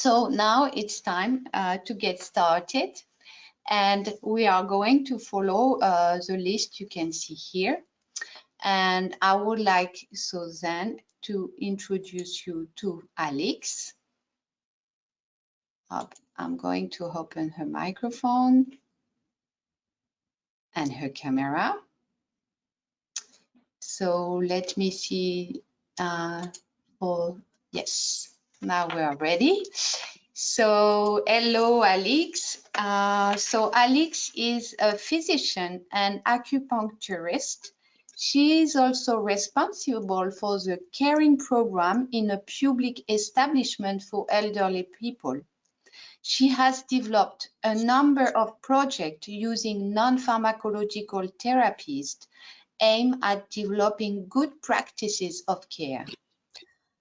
So now it's time to get started, and we are going to follow the list you can see here. And I would like Suzanne to introduce you to Alix. I'm going to open her microphone and her camera. So let me see. Yes, now we are ready. So hello, Alix. So Alix is a physician and acupuncturist. She is also responsible for the caring program in a public establishment for elderly people. She has developed a number of projects using non-pharmacological therapies aimed at developing good practices of care.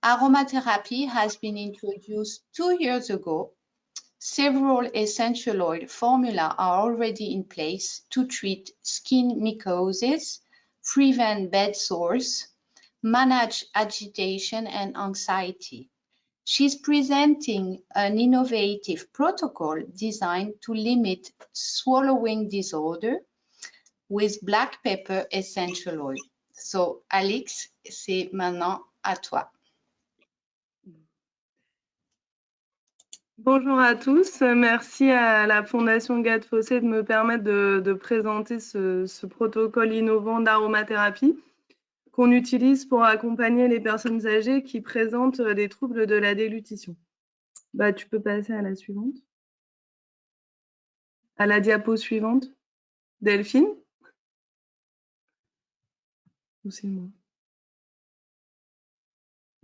Aromatherapy has been introduced 2 years ago. Several essential oil formula are already in place to treat skin mycosis, prevent bed sores, manage agitation and anxiety. She's presenting an innovative protocol designed to limit swallowing disorder with black pepper essential oil. So, Alix, c'est maintenant à toi. Bonjour à tous, merci à la Fondation Gade-Fossé de me permettre de présenter ce protocole innovant d'aromathérapie qu'on utilise pour accompagner les personnes âgées qui présentent des troubles de la déglutition. Bah, tu peux passer à la suivante. À la diapo suivante. Delphine? Ou c'est moi?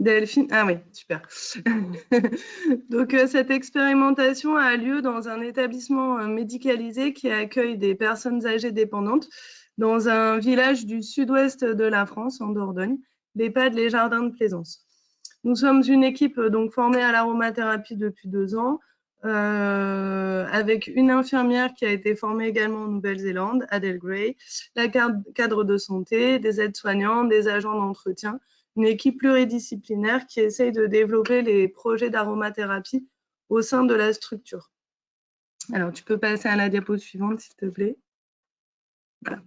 Delphine, ah oui, super. Donc, cette expérimentation a lieu dans un établissement médicalisé qui accueille des personnes âgées dépendantes dans un village du sud-ouest de la France, en Dordogne, l'EHPAD Les Jardins de Plaisance. Nous sommes une équipe donc formée à l'aromathérapie depuis 2 ans, avec une infirmière qui a été formée également en Nouvelle-Zélande, Adèle Gray, la cadre de santé, des aides-soignants, des agents d'entretien, une équipe pluridisciplinaire qui essaye de développer les projets d'aromathérapie au sein de la structure. Alors, tu peux passer à la diapo suivante, s'il te plaît. Voilà.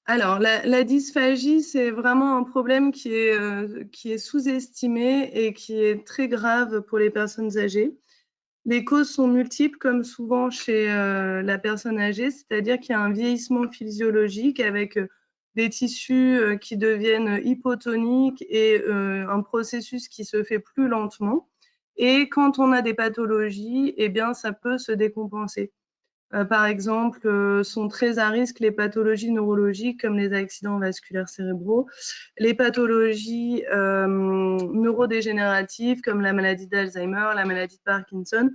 Alors, la dysphagie, c'est vraiment un problème qui est sous-estimé et qui est très grave pour les personnes âgées. Les causes sont multiples, comme souvent chez la personne âgée, c'est-à-dire qu'il y a un vieillissement physiologique avec des tissus qui deviennent hypotoniques et un processus qui se fait plus lentement. Et quand on a des pathologies, eh bien, ça peut se décompenser. Par exemple, sont très à risque les pathologies neurologiques comme les accidents vasculaires cérébraux, les pathologies neurodégénératives comme la maladie d'Alzheimer, la maladie de Parkinson,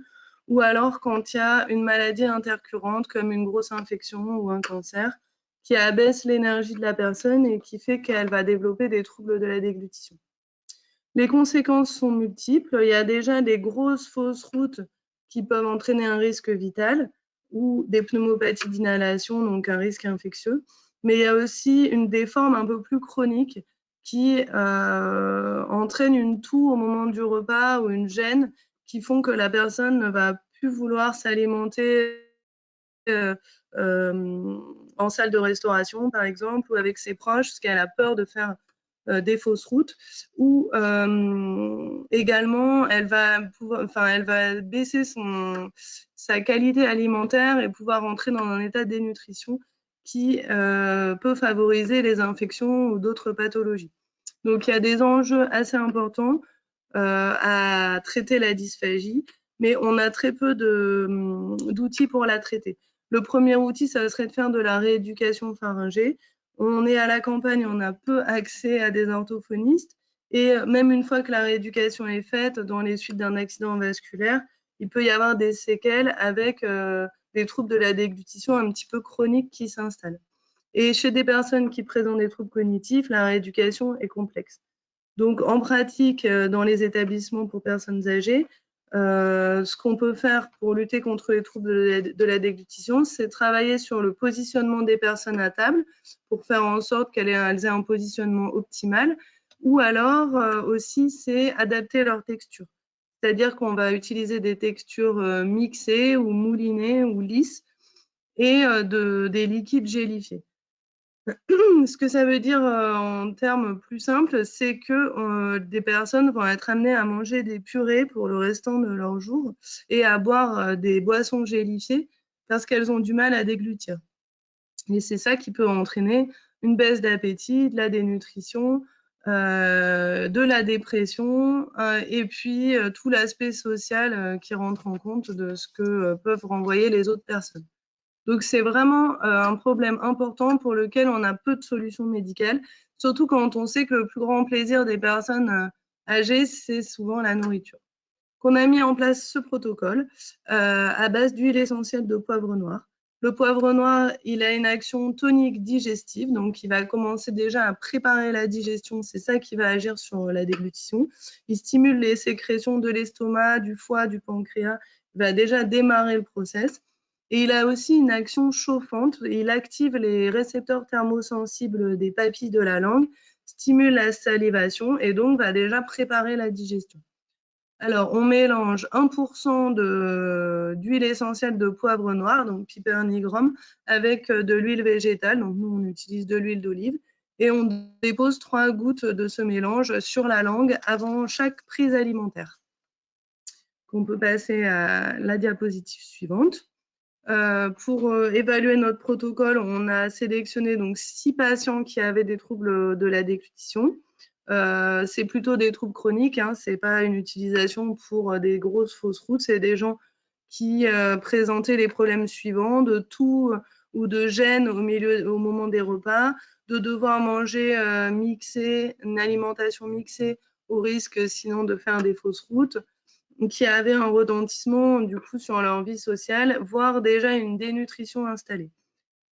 ou alors quand il y a une maladie intercurrente comme une grosse infection ou un cancer qui abaisse l'énergie de la personne et qui fait qu'elle va développer des troubles de la déglutition. Les conséquences sont multiples. Il y a déjà des grosses fausses routes qui peuvent entraîner un risque vital, ou des pneumopathies d'inhalation, donc un risque infectieux. Mais il y a aussi des formes un peu plus chroniques qui entraînent une toux au moment du repas ou une gêne qui font que la personne ne va plus vouloir s'alimenter en salle de restauration, par exemple, ou avec ses proches, parce qu'elle a peur de faire des fausses routes, ou également elle va baisser sa qualité alimentaire et pouvoir entrer dans un état de dénutrition qui peut favoriser les infections ou d'autres pathologies. Donc il y a des enjeux assez importants à traiter la dysphagie, mais on a très peu d'outils pour la traiter. Le premier outil, ça serait de faire de la rééducation pharyngée. On est à la campagne, on a peu accès à des orthophonistes et même une fois que la rééducation est faite, dans les suites d'un accident vasculaire, il peut y avoir des séquelles avec des troubles de la déglutition un petit peu chroniques qui s'installent. Et chez des personnes qui présentent des troubles cognitifs, la rééducation est complexe. Donc en pratique, dans les établissements pour personnes âgées, ce qu'on peut faire pour lutter contre les troubles de la déglutition, c'est travailler sur le positionnement des personnes à table pour faire en sorte qu'elles aient un positionnement optimal, ou alors aussi c'est adapter leur texture. c'est-à-dire qu'on va utiliser des textures mixées ou moulinées ou lisses et des liquides gélifiés. Ce que ça veut dire en termes plus simples, c'est que des personnes vont être amenées à manger des purées pour le restant de leur jour et à boire des boissons gélifiées parce qu'elles ont du mal à déglutir. Et c'est ça qui peut entraîner une baisse d'appétit, de la dénutrition, de la dépression et puis tout l'aspect social qui rentre en compte de ce que peuvent renvoyer les autres personnes. Donc, c'est vraiment un problème important pour lequel on a peu de solutions médicales, surtout quand on sait que le plus grand plaisir des personnes âgées, c'est souvent la nourriture. Qu'on a mis en place ce protocole à base d'huile essentielle de poivre noir. Le poivre noir, il a une action tonique digestive, donc il va commencer déjà à préparer la digestion, c'est ça qui va agir sur la déglutition. Il stimule les sécrétions de l'estomac, du foie, du pancréas, il va déjà démarrer le process. Et il a aussi une action chauffante, il active les récepteurs thermosensibles des papilles de la langue, stimule la salivation et donc va déjà préparer la digestion. Alors, on mélange 1% d'huile essentielle de poivre noir, donc pipernigrum, avec de l'huile végétale, donc nous on utilise de l'huile d'olive, et on dépose 3 gouttes de ce mélange sur la langue avant chaque prise alimentaire. On peut passer à la diapositive suivante. Pour évaluer notre protocole, on a sélectionné donc 6 patients qui avaient des troubles de la déglutition. C'est plutôt des troubles chroniques, hein, c'est pas une utilisation pour des grosses fausses routes, c'est des gens qui présentaient les problèmes suivants, de toux ou de gêne au moment des repas, de devoir manger une alimentation mixée au risque sinon de faire des fausses routes, qui avaient un retentissement du coup sur leur vie sociale, voire déjà une dénutrition installée.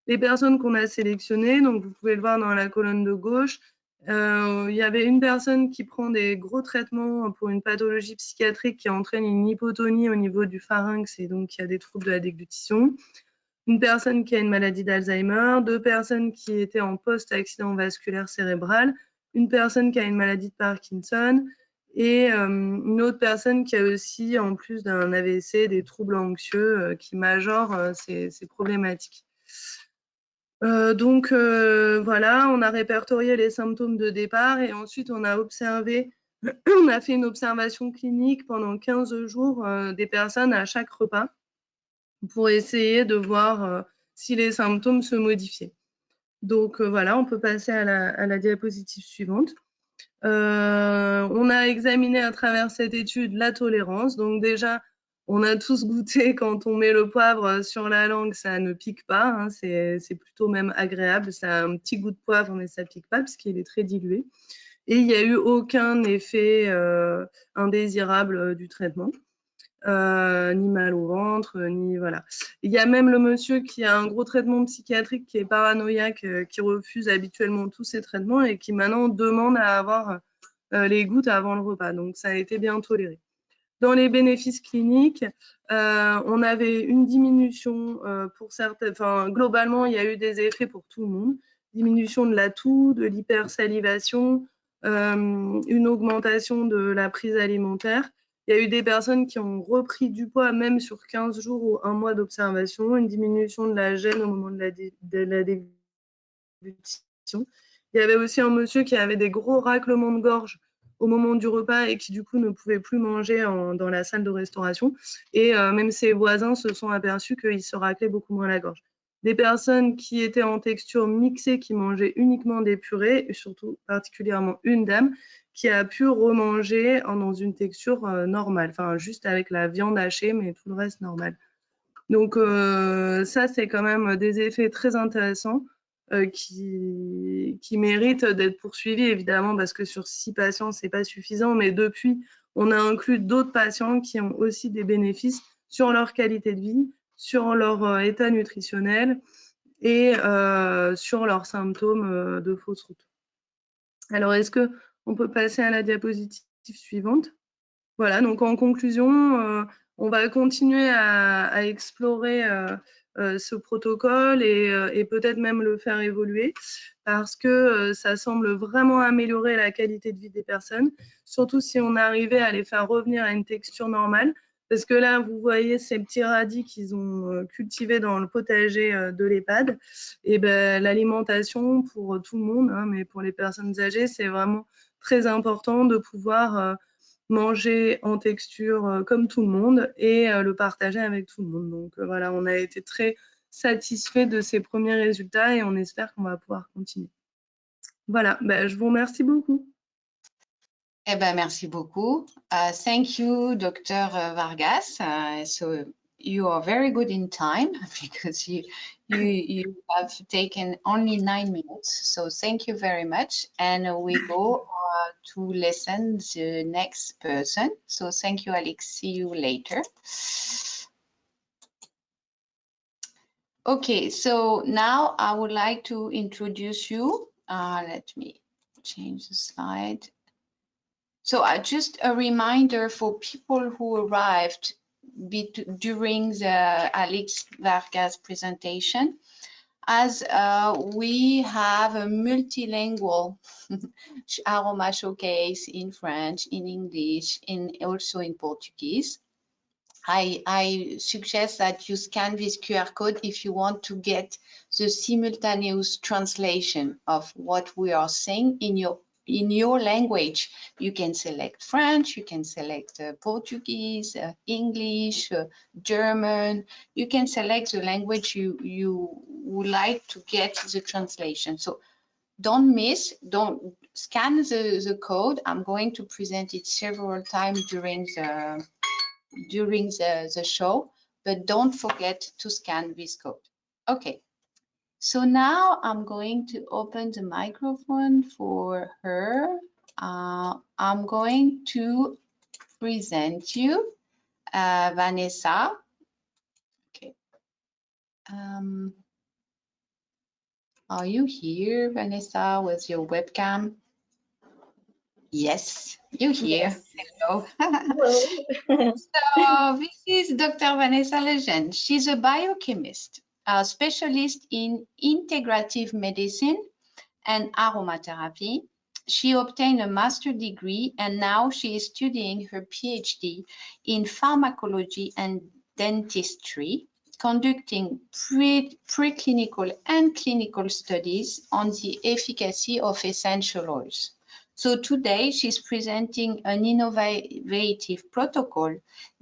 Les personnes qu'on a sélectionnées, donc vous pouvez le voir dans la colonne de gauche, il y avait une personne qui prend des gros traitements pour une pathologie psychiatrique qui entraîne une hypotonie au niveau du pharynx et donc qui a des troubles de la déglutition. Une personne qui a une maladie d'Alzheimer, 2 personnes qui étaient en post-accident vasculaire cérébral, une personne qui a une maladie de Parkinson et une autre personne qui a aussi, en plus d'un AVC, des troubles anxieux qui majorent ces problématiques. Donc voilà, on a répertorié les symptômes de départ et ensuite on a observé, on a fait une observation clinique pendant 15 jours des personnes à chaque repas pour essayer de voir si les symptômes se modifiaient. Donc voilà, on peut passer à la diapositive suivante. On a examiné à travers cette étude la tolérance. Donc déjà, on a tous goûté quand on met le poivre sur la langue, ça ne pique pas, hein, c'est plutôt même agréable. Ça a un petit goût de poivre, mais ça ne pique pas parce qu'il est très dilué. Et il n'y a eu aucun effet indésirable du traitement. Ni mal au ventre, ni voilà. Il y a même le monsieur qui a un gros traitement psychiatrique, qui est paranoïaque, qui refuse habituellement tous ces traitements et qui maintenant demande à avoir les gouttes avant le repas. Donc ça a été bien toléré. Dans les bénéfices cliniques, on avait une diminution pour certaines, enfin globalement il y a eu des effets pour tout le monde. Diminution de la toux, de l'hypersalivation, une augmentation de la prise alimentaire. Il y a eu des personnes qui ont repris du poids même sur 15 jours ou un mois d'observation, une diminution de la gêne au moment de la déglutition. Il y avait aussi un monsieur qui avait des gros raclements de gorge au moment du repas et qui du coup ne pouvait plus manger dans la salle de restauration. Et même ses voisins se sont aperçus qu'il se raclait beaucoup moins la gorge. Des personnes qui étaient en texture mixée, qui mangeaient uniquement des purées, et surtout particulièrement une dame qui a pu remanger dans une texture normale, enfin juste avec la viande hachée, mais tout le reste normal. Donc ça, c'est quand même des effets très intéressants qui méritent d'être poursuivis, évidemment, parce que sur 6 patients, ce n'est pas suffisant, mais depuis, on a inclus d'autres patients qui ont aussi des bénéfices sur leur qualité de vie, sur leur état nutritionnel et sur leurs symptômes de fausse route. Alors, est-ce qu'on peut passer à la diapositive suivante? Voilà, donc en conclusion, on va continuer à explorer ce protocole et peut-être même le faire évoluer parce que ça semble vraiment améliorer la qualité de vie des personnes, surtout si on arrivait à les faire revenir à une texture normale. Parce que là, vous voyez ces petits radis qu'ils ont cultivés dans le potager de l'EHPAD. Et ben, l'alimentation pour tout le monde, hein, mais pour les personnes âgées, c'est vraiment très important de pouvoir manger en texture comme tout le monde et le partager avec tout le monde. Donc voilà, on a été très satisfait de ces premiers résultats et on espère qu'on va pouvoir continuer. Voilà, ben, je vous remercie beaucoup. Eh ben, merci beaucoup. Thank you, Dr. Vargas. So you are very good in time because you have taken only 9 minutes. So thank you very much. And we go to listen the next person. So thank you, Alix. See you later. Okay, so now I would like to introduce you. Let me change the slide. So just a reminder for people who arrived during the Alix Vargas presentation, as we have a multilingual Aromashowcase in French, in English, also in Portuguese. I suggest that you scan this QR code if you want to get the simultaneous translation of what we are saying in your language. You can select French, you can select Portuguese, English, German. You can select the language you would like to get the translation. So don't miss, don't scan the code. I'm going to present it several times during the show, but don't forget to scan this code. Okay, so now I'm going to open the microphone for her. I'm going to present you Vanessa. Okay. Are you here, Vanessa, with your webcam? Yes, you're here. Yes. Hello. Hello. So this is Dr. Vanessa Lejeune. She's a biochemist, a specialist in integrative medicine and aromatherapy. She obtained a master's degree and now she is studying her PhD in pharmacology and dentistry, conducting preclinical and clinical studies on the efficacy of essential oils. So today she's presenting an innovative protocol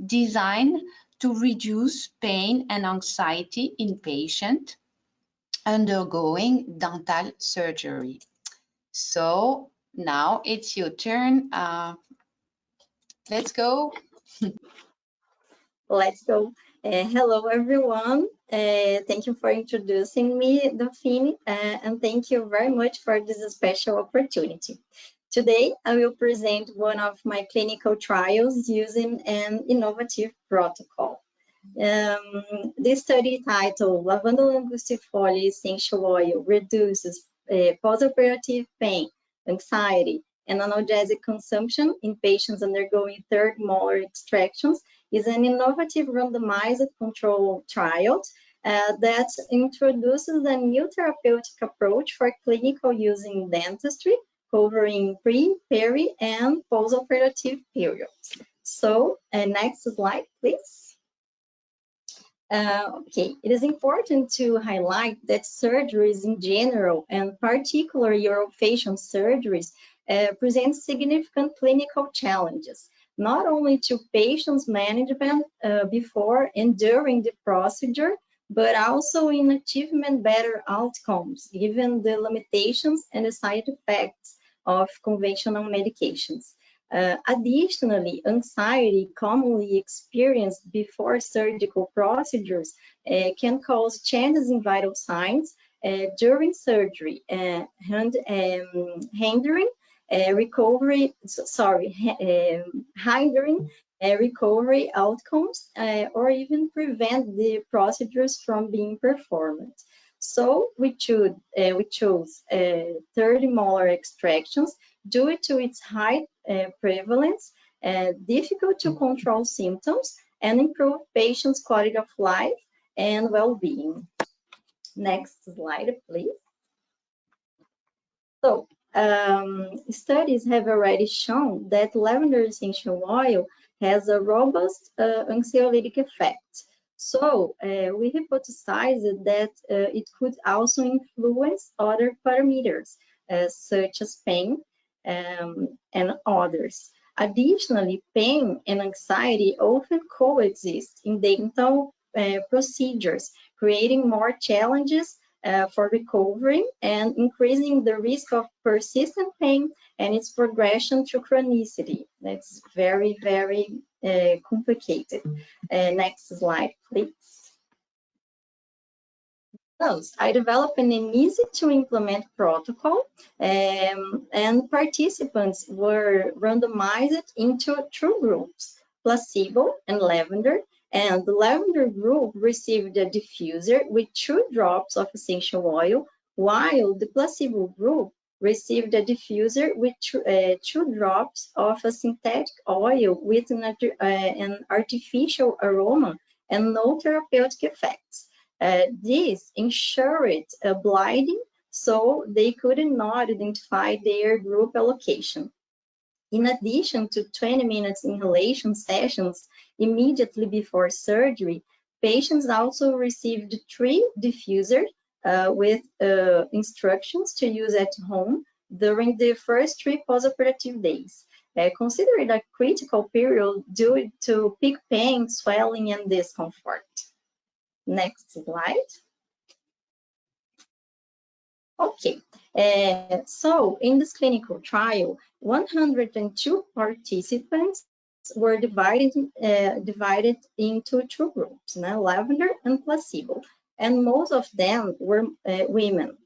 designed to reduce pain and anxiety in patients undergoing dental surgery. So now it's your turn. Let's go. Let's go. Hello, everyone. Thank you for introducing me, Dauphine, and thank you very much for this special opportunity. Today, I will present one of my clinical trials using an innovative protocol. This study titled Lavanda Angustifolia Essential Oil Reduces Postoperative Pain, Anxiety, and Analgesic Consumption in Patients Undergoing Third Molar Extractions is an innovative randomized control trial that introduces a new therapeutic approach for clinical use in dentistry, covering pre, peri, and postoperative periods. So, next slide, please. Okay, it is important to highlight that surgeries in general, and particularly orofacial surgeries, present significant clinical challenges, not only to patients' management before and during the procedure, but also in achieving better outcomes, given the limitations and the side effects of conventional medications. Additionally, anxiety commonly experienced before surgical procedures can cause changes in vital signs during surgery, hindering recovery outcomes or even prevent the procedures from being performed. So we chose third molar extractions due to its high prevalence, difficult to control symptoms, and improve patients' quality of life, and well-being. Next slide, please. So, studies have already shown that lavender essential oil has a robust anxiolytic effect. So, we hypothesized that it could also influence other parameters, such as pain and others. Additionally, pain and anxiety often coexist in dental procedures, creating more challenges for recovery and increasing the risk of persistent pain and its progression to chronicity. That's very, very complicated. Next slide, please. I developed an easy to implement protocol and participants were randomized into two groups, placebo and lavender. And the lavender group received a diffuser with 2 drops of essential oil, while the placebo group received a diffuser with 2 drops of a synthetic oil with an artificial aroma and no therapeutic effects. This ensured blinding, so they could not identify their group allocation. In addition to 20 minutes inhalation sessions immediately before surgery, patients also received 3 diffusers with instructions to use at home during the first 3 postoperative days. Considered a critical period due to peak pain, swelling, and discomfort. Next slide. Okay, so in this clinical trial, 102 participants were divided into 2 groups, lavender and placebo, and most of them were women.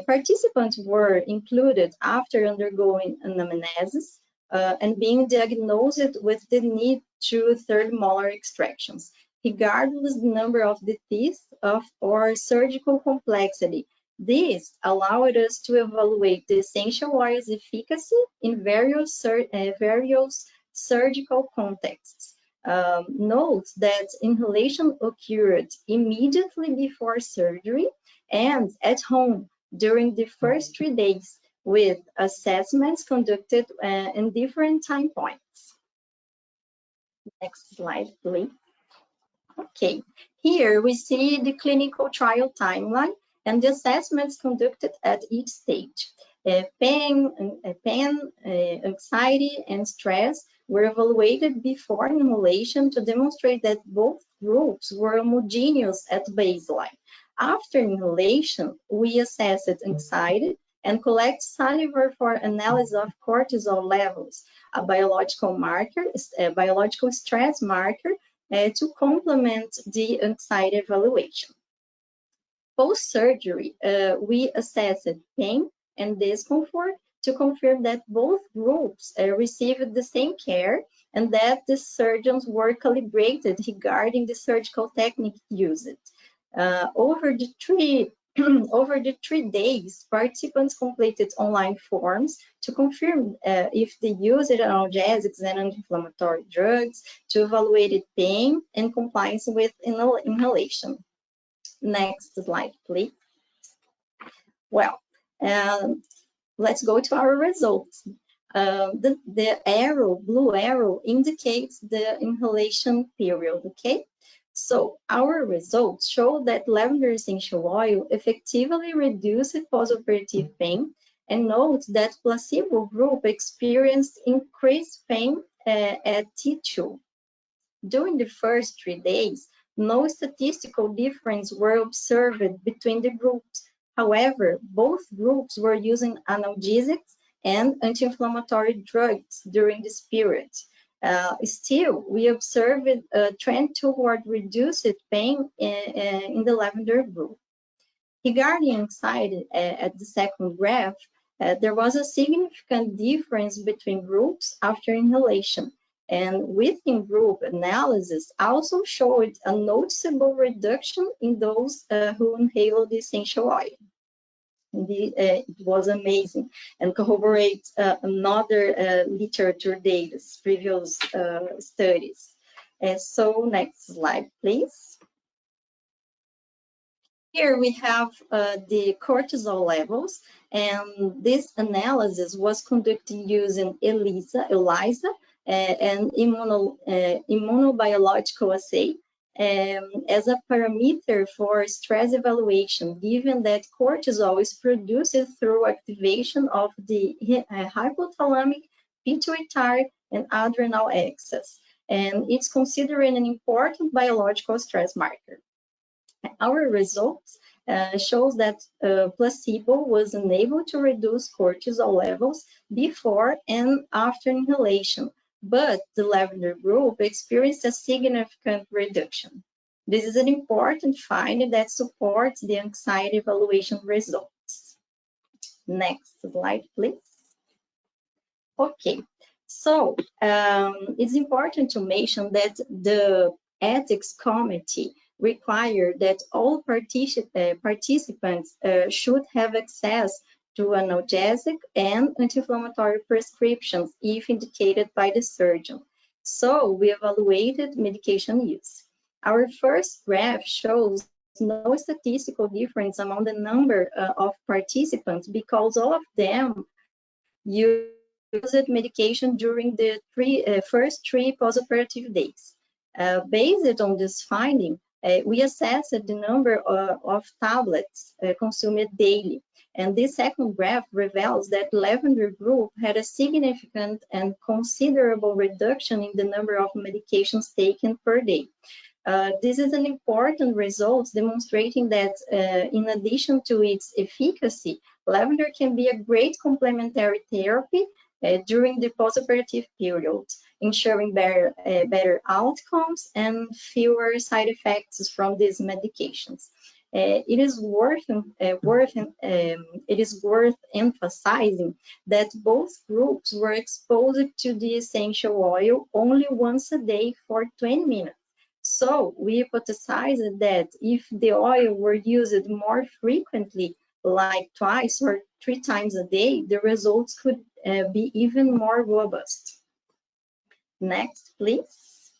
Participants were included after undergoing an anamnesis and being diagnosed with the need to third molar extractions, regardless the number of the teeth or surgical complexity. This allowed us to evaluate the essential oil's efficacy in various surgical contexts. Note that inhalation occurred immediately before surgery and at home during the first 3 days, with assessments conducted in different time points. Next slide, please. Okay, here we see the clinical trial timeline and the assessments conducted at each stage. Pain, anxiety, and stress were evaluated before inhalation to demonstrate that both groups were homogeneous at baseline. After inhalation, we assessed anxiety and collect saliva for analysis of cortisol levels, a biological marker, a biological stress marker, to complement the anxiety evaluation. Post-surgery, we assessed pain and discomfort to confirm that both groups received the same care and that the surgeons were calibrated regarding the surgical technique used. Over the 3 days, participants completed online forms to confirm if they used analgesics and anti-inflammatory drugs, to evaluate pain and compliance with inhalation. Next slide, please. Well, let's go to our results. The blue arrow indicates the inhalation period, okay? So our results show that lavender essential oil effectively reduced postoperative pain, and note that placebo group experienced increased pain at T2. During the first 3 days, no statistical difference were observed between the groups. However, both groups were using analgesics and anti-inflammatory drugs during this period. Still, we observed a trend toward reduced pain in the lavender group. Regarding anxiety, at the second graph, there was a significant difference between groups after inhalation, and within group analysis also showed a noticeable reduction in those who inhaled the essential oil. It was amazing and corroborates another literature data, previous studies. So next slide, please. Here we have the cortisol levels, and this analysis was conducted using ELISA, an immunobiological assay as a parameter for stress evaluation, given that cortisol is produced through activation of the hypothalamic, pituitary, and adrenal axis, and it's considered an important biological stress marker. Our results shows that placebo was unable to reduce cortisol levels before and after inhalation, but the lavender group experienced a significant reduction. This is an important finding that supports the anxiety evaluation results. Next slide, please. Okay, so it's important to mention that the ethics committee require that all participants should have access to analgesic and anti-inflammatory prescriptions if indicated by the surgeon. So we evaluated medication use. Our first graph shows no statistical difference among the number of participants because all of them used medication during the first three postoperative days. Based on this finding, we assessed the number of tablets consumed daily. And this second graph reveals that lavender group had a significant and considerable reduction in the number of medications taken per day. This is an important result demonstrating that in addition to its efficacy, lavender can be a great complementary therapy during the postoperative period, ensuring better outcomes and fewer side effects from these medications. It is worth emphasizing that both groups were exposed to the essential oil only once a day for 20 minutes. So we hypothesized that if the oil were used more frequently, like twice or 3 times a day, the results could be even more robust. Next, please.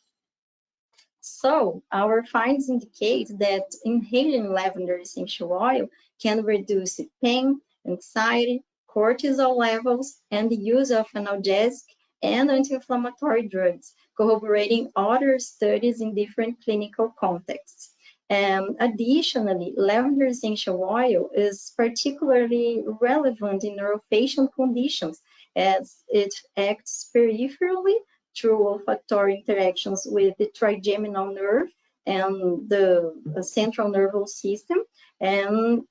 So our findings indicate that inhaling lavender essential oil can reduce pain, anxiety, cortisol levels, and the use of analgesic and anti-inflammatory drugs, corroborating other studies in different clinical contexts. Additionally, lavender essential oil is particularly relevant in neurofacial conditions as it acts peripherally through olfactory interactions with the trigeminal nerve and the central nervous system. And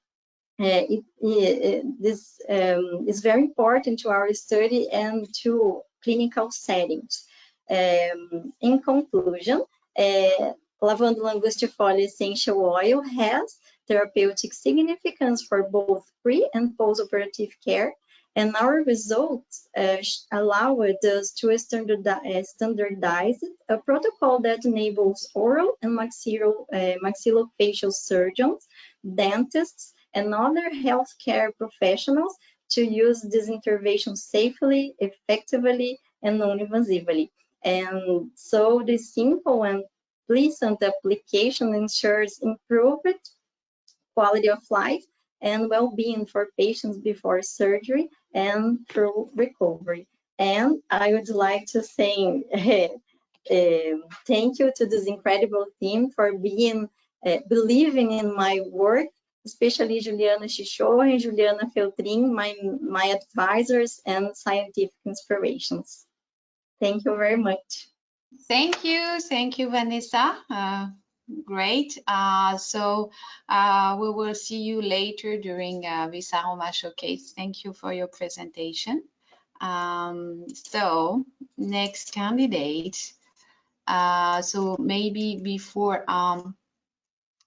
this is very important to our study and to clinical settings. In conclusion, lavanda angustifolia essential oil has therapeutic significance for both pre- and post-operative care, and our results allowed us to standardize a protocol that enables oral and maxillofacial surgeons, dentists, and other healthcare professionals to use this intervention safely, effectively, and non-invasively. And so the simple and pleasant application ensures improved quality of life and well-being for patients before surgery and through recovery. And I would like to say thank you to this incredible team for believing in my work, especially Juliana Chichot and Juliana Feltrin, my advisors and scientific inspirations. Thank you very much. Thank you, Vanessa. Great. So we will see you later during this Aromashowcase. Thank you for your presentation. So next candidate. So maybe before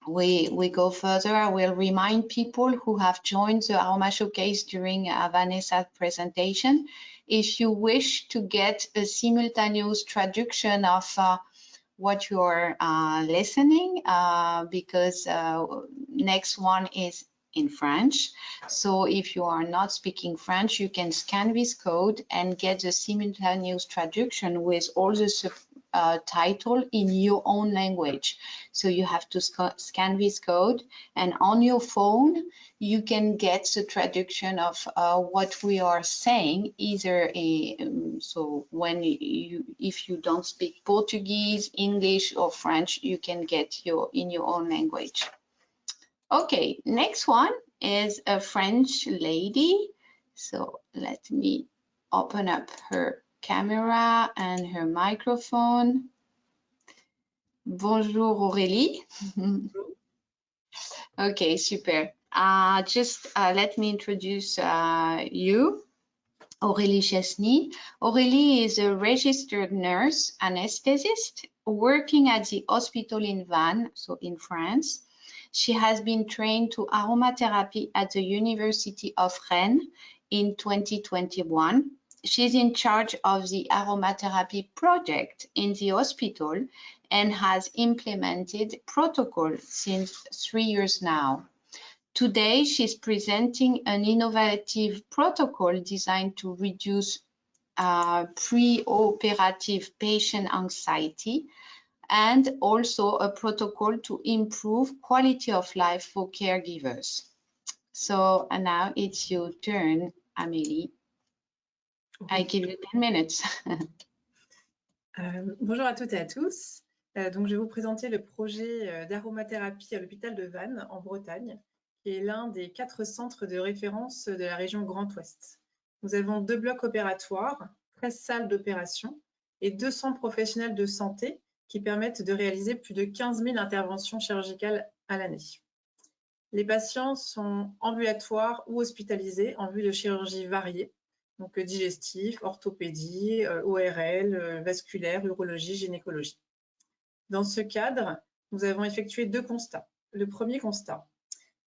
we go further, I will remind people who have joined the Aromashowcase during Vanessa's presentation, if you wish to get a simultaneous traduction of what you're listening, because next one is in French. So if you are not speaking French, you can scan this code and get the simultaneous traduction with all the title in your own language. So you have to scan this code, and on your phone, you can get the traduction of what we are saying, either so when if you don't speak Portuguese, English, or French, you can get in your own language. Okay, next one is a French lady. So let me open up her camera and her microphone. Bonjour Aurélie. Okay, super. Just let me introduce you. Aurélie Chesny. Aurélie is a registered nurse anesthetist working at the hospital in Vannes, so in France. She has been trained to aromatherapy at the University of Rennes in 2021. She's in charge of the aromatherapy project in the hospital and has implemented protocol since 3 years now. Today, she's presenting an innovative protocol designed to reduce pre-operative patient anxiety, and also a protocol to improve quality of life for caregivers. So now it's your turn, Amélie. I give you 10 minutes. Bonjour à toutes et à tous. Donc, je vais vous présenter le projet d'aromathérapie à l'hôpital de Vannes, en Bretagne, qui est l'un des 4 centres de référence de la région Grand Ouest. Nous avons 2 blocs opératoires, 13 salles d'opération et 200 professionnels de santé qui permettent de réaliser plus de 15 000 interventions chirurgicales à l'année. Les patients sont ambulatoires ou hospitalisés en vue de chirurgies variées, donc digestif, orthopédie, ORL, vasculaire, urologie, gynécologie. Dans ce cadre, nous avons effectué 2 constats. Le premier constat,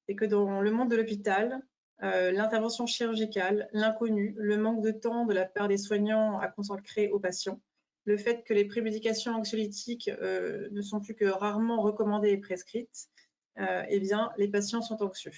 c'est que dans le monde de l'hôpital, l'intervention chirurgicale, l'inconnu, le manque de temps de la part des soignants à consacrer aux patients, le fait que les prémédications anxiolytiques ne sont plus que rarement recommandées et prescrites, eh bien, les patients sont anxieux.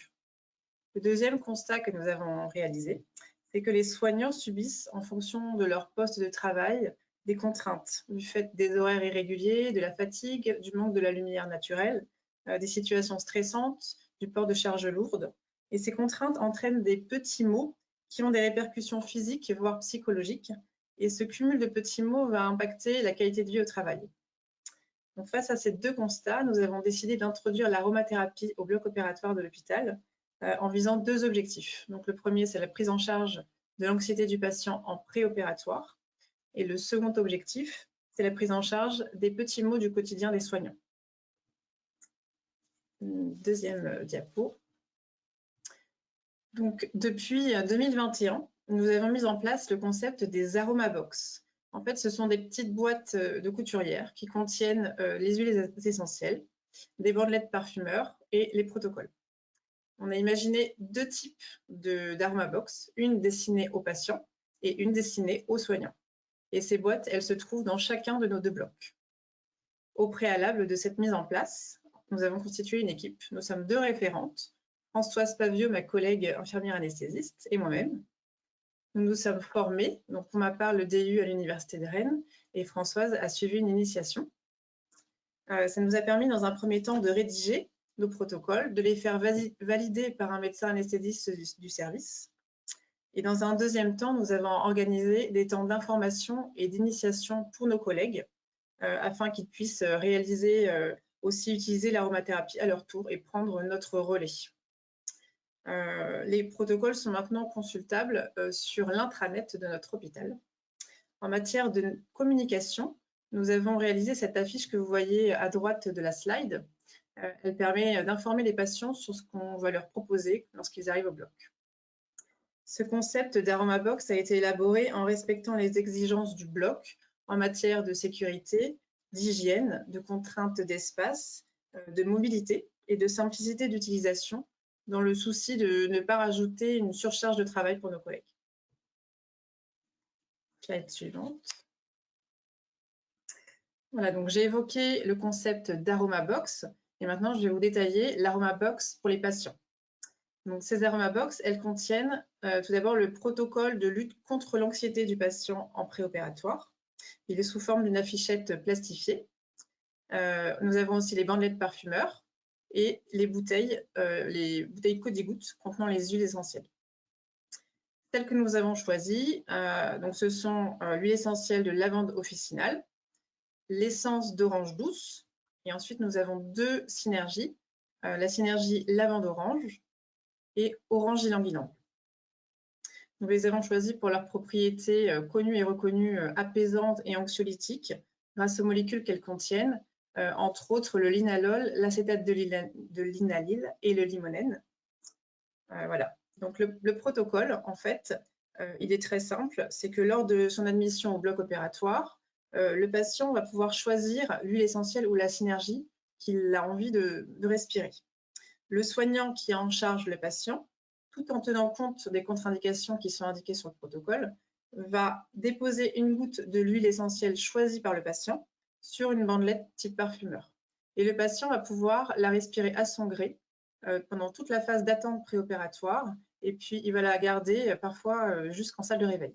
Le deuxième constat que nous avons réalisé, c'est que les soignants subissent, en fonction de leur poste de travail, des contraintes du fait des horaires irréguliers, de la fatigue, du manque de la lumière naturelle, des situations stressantes, du port de charges lourdes. Et ces contraintes entraînent des petits maux qui ont des répercussions physiques, voire psychologiques. Et ce cumul de petits maux va impacter la qualité de vie au travail. Donc, face à ces 2 constats, nous avons décidé d'introduire l'aromathérapie au bloc opératoire de l'hôpital en visant 2 objectifs. Donc, le premier, c'est la prise en charge de l'anxiété du patient en préopératoire. Et le second objectif, c'est la prise en charge des petits maux du quotidien des soignants. Deuxième diapo. Donc, depuis 2021, nous avons mis en place le concept des aromabox. En fait, ce sont des petites boîtes de couturière qui contiennent les huiles essentielles, des bandelettes parfumeurs et les protocoles. On a imaginé 2 types d'aromabox, une destinée aux patients et une destinée aux soignants. Et ces boîtes, elles se trouvent dans chacun de nos 2 blocs. Au préalable de cette mise en place, nous avons constitué une équipe. Nous sommes 2 référentes, Françoise Pavieux, ma collègue infirmière anesthésiste, et moi-même. Nous nous sommes formés, donc pour ma part le DU à l'Université de Rennes, et Françoise a suivi une initiation. Ça nous a permis dans un premier temps de rédiger nos protocoles, de les faire valider par un médecin anesthésiste du service. Et dans un deuxième temps, nous avons organisé des temps d'information et d'initiation pour nos collègues, afin qu'ils puissent réaliser, aussi utiliser l'aromathérapie à leur tour et prendre notre relais. Les protocoles sont maintenant consultables sur l'intranet de notre hôpital. En matière de communication, nous avons réalisé cette affiche que vous voyez à droite de la slide. Elle permet d'informer les patients sur ce qu'on va leur proposer lorsqu'ils arrivent au bloc. Ce concept d'aromabox a été élaboré en respectant les exigences du bloc en matière de sécurité, d'hygiène, de contraintes d'espace, de mobilité et de simplicité d'utilisation, dans le souci de ne pas rajouter une surcharge de travail pour nos collègues. Slide suivante. Voilà, donc j'ai évoqué le concept d'aromabox et maintenant je vais vous détailler l'aromabox pour les patients. Donc ces aromabox, elles contiennent tout d'abord le protocole de lutte contre l'anxiété du patient en préopératoire. Il est sous forme d'une affichette plastifiée. Nous avons aussi les bandelettes parfumeurs et les bouteilles Côte-Gouttes contenant les huiles essentielles. Celles que nous avons choisies, donc ce sont l'huile essentielle de lavande officinale, l'essence d'orange douce, et ensuite nous avons 2 synergies, la synergie lavande-orange et orange ylang-ylang. Nous les avons choisis pour leurs propriétés connues et reconnues apaisantes et anxiolytiques grâce aux molécules qu'elles contiennent, entre autres le linalol, l'acétate de linalyle et le limonène. Voilà. Donc le protocole, en fait, il est très simple. C'est que lors de son admission au bloc opératoire, le patient va pouvoir choisir l'huile essentielle ou la synergie qu'il a envie de respirer. Le soignant qui a en charge le patient, tout en tenant compte des contre-indications qui sont indiquées sur le protocole, va déposer une goutte de l'huile essentielle choisie par le patient sur une bandelette type parfumeur. Et le patient va pouvoir la respirer à son gré pendant toute la phase d'attente préopératoire, et puis il va la garder parfois jusqu'en salle de réveil.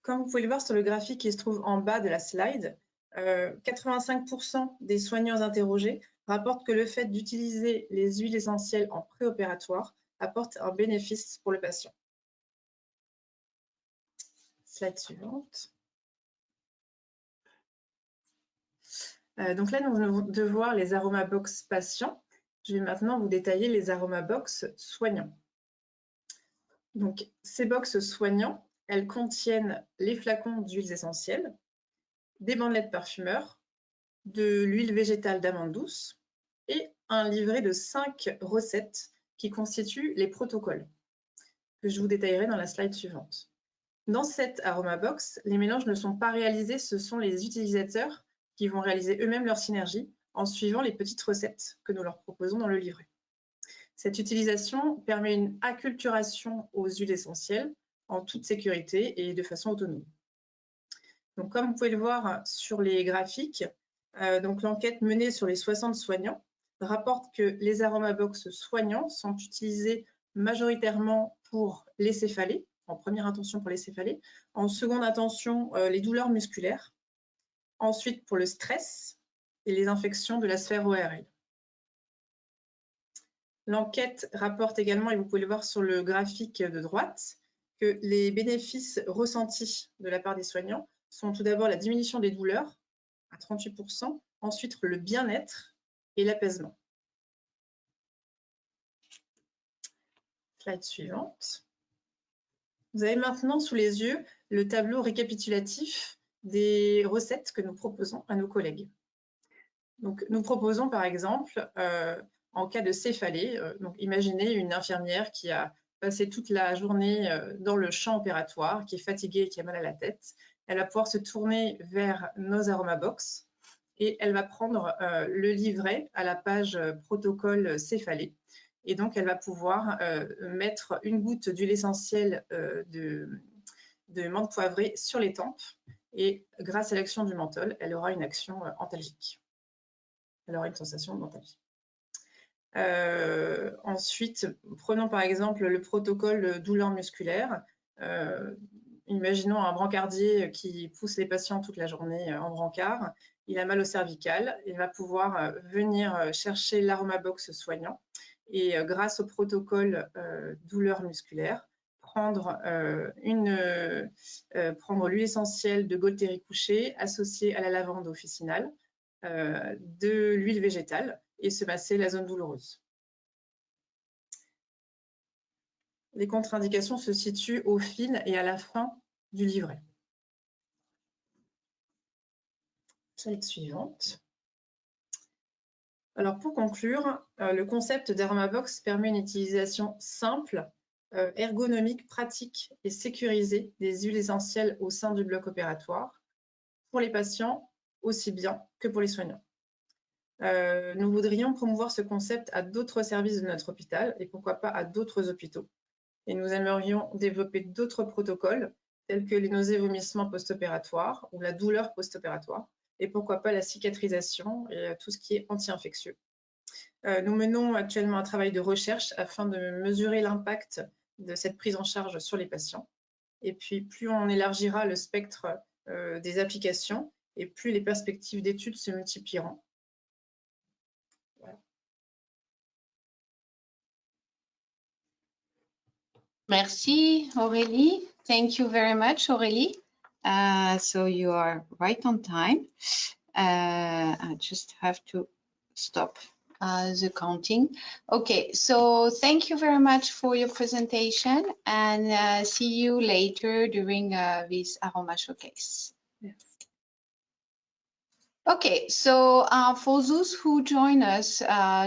Comme vous pouvez le voir sur le graphique qui se trouve en bas de la slide, 85% des soignants interrogés rapportent que le fait d'utiliser les huiles essentielles en préopératoire apporte un bénéfice pour le patient. Slide suivante. Donc là, nous venons de voir les aromabox patients. Je vais maintenant vous détailler les aromabox soignants. Donc, ces box soignants, elles contiennent les flacons d'huiles essentielles, des bandelettes parfumeurs, de l'huile végétale d'amande douce et un livret de 5 recettes qui constituent les protocoles que je vous détaillerai dans la slide suivante. Dans cette aromabox, les mélanges ne sont pas réalisés, ce sont les utilisateurs qui vont réaliser eux-mêmes leur synergie en suivant les petites recettes que nous leur proposons dans le livret. Cette utilisation permet une acculturation aux huiles essentielles en toute sécurité et de façon autonome. Donc, comme vous pouvez le voir sur les graphiques, l'enquête menée sur les 60 soignants rapporte que les aromabox soignants sont utilisés majoritairement pour les céphalées, en première intention pour les céphalées, en seconde intention les douleurs musculaires, ensuite pour le stress et les infections de la sphère ORL. L'enquête rapporte également, et vous pouvez le voir sur le graphique de droite, que les bénéfices ressentis de la part des soignants sont tout d'abord la diminution des douleurs à 38%, ensuite le bien-être et l'apaisement. Slide suivante. Vous avez maintenant sous les yeux le tableau récapitulatif des recettes que nous proposons à nos collègues. Donc, nous proposons par exemple, en cas de céphalée, donc imaginez une infirmière qui a passé toute la journée dans le champ opératoire, qui est fatiguée et qui a mal à la tête. Elle va pouvoir se tourner vers nos aromabox et elle va prendre le livret à la page protocole céphalée. Et donc, elle va pouvoir mettre une goutte d'huile essentielle de menthe poivrée sur les tempes. Et grâce à l'action du menthol, elle aura une action antalgique. Elle aura une sensation d'antalgie. Ensuite, prenons par exemple le protocole douleur musculaire. Imaginons un brancardier qui pousse les patients toute la journée en brancard. Il a mal au cervical. Il va pouvoir venir chercher l'aromabox soignant et grâce au protocole douleur musculaire, prendre l'huile essentielle de Gaultéry couché associée à la lavande officinale, de l'huile végétale et se masser la zone douloureuse. Les contre-indications se situent au fil et à la fin du livret. Slide suivante. Alors pour conclure, le concept d'Aromabox permet une utilisation simple, ergonomique, pratique et sécurisée des huiles essentielles au sein du bloc opératoire pour les patients aussi bien que pour les soignants. Nous voudrions promouvoir ce concept à d'autres services de notre hôpital et pourquoi pas à d'autres hôpitaux. Et nous aimerions développer d'autres protocoles tels que les nausées et vomissements post-opératoires ou la douleur post-opératoire et pourquoi pas la cicatrisation et tout ce qui est anti-infectieux. Nous menons actuellement un travail de recherche afin de mesurer l'impact de cette prise en charge sur les patients Et puis, plus on élargira le spectre des applications, et plus les perspectives d'études se multiplieront. Voilà. Merci, Aurélie. Thank you very much, Aurélie. So you are right on time. I just have to stop the counting. Okay, so thank you very much for your presentation, and see you later during this Aroma Showcase. Yes. Okay, so for those who join us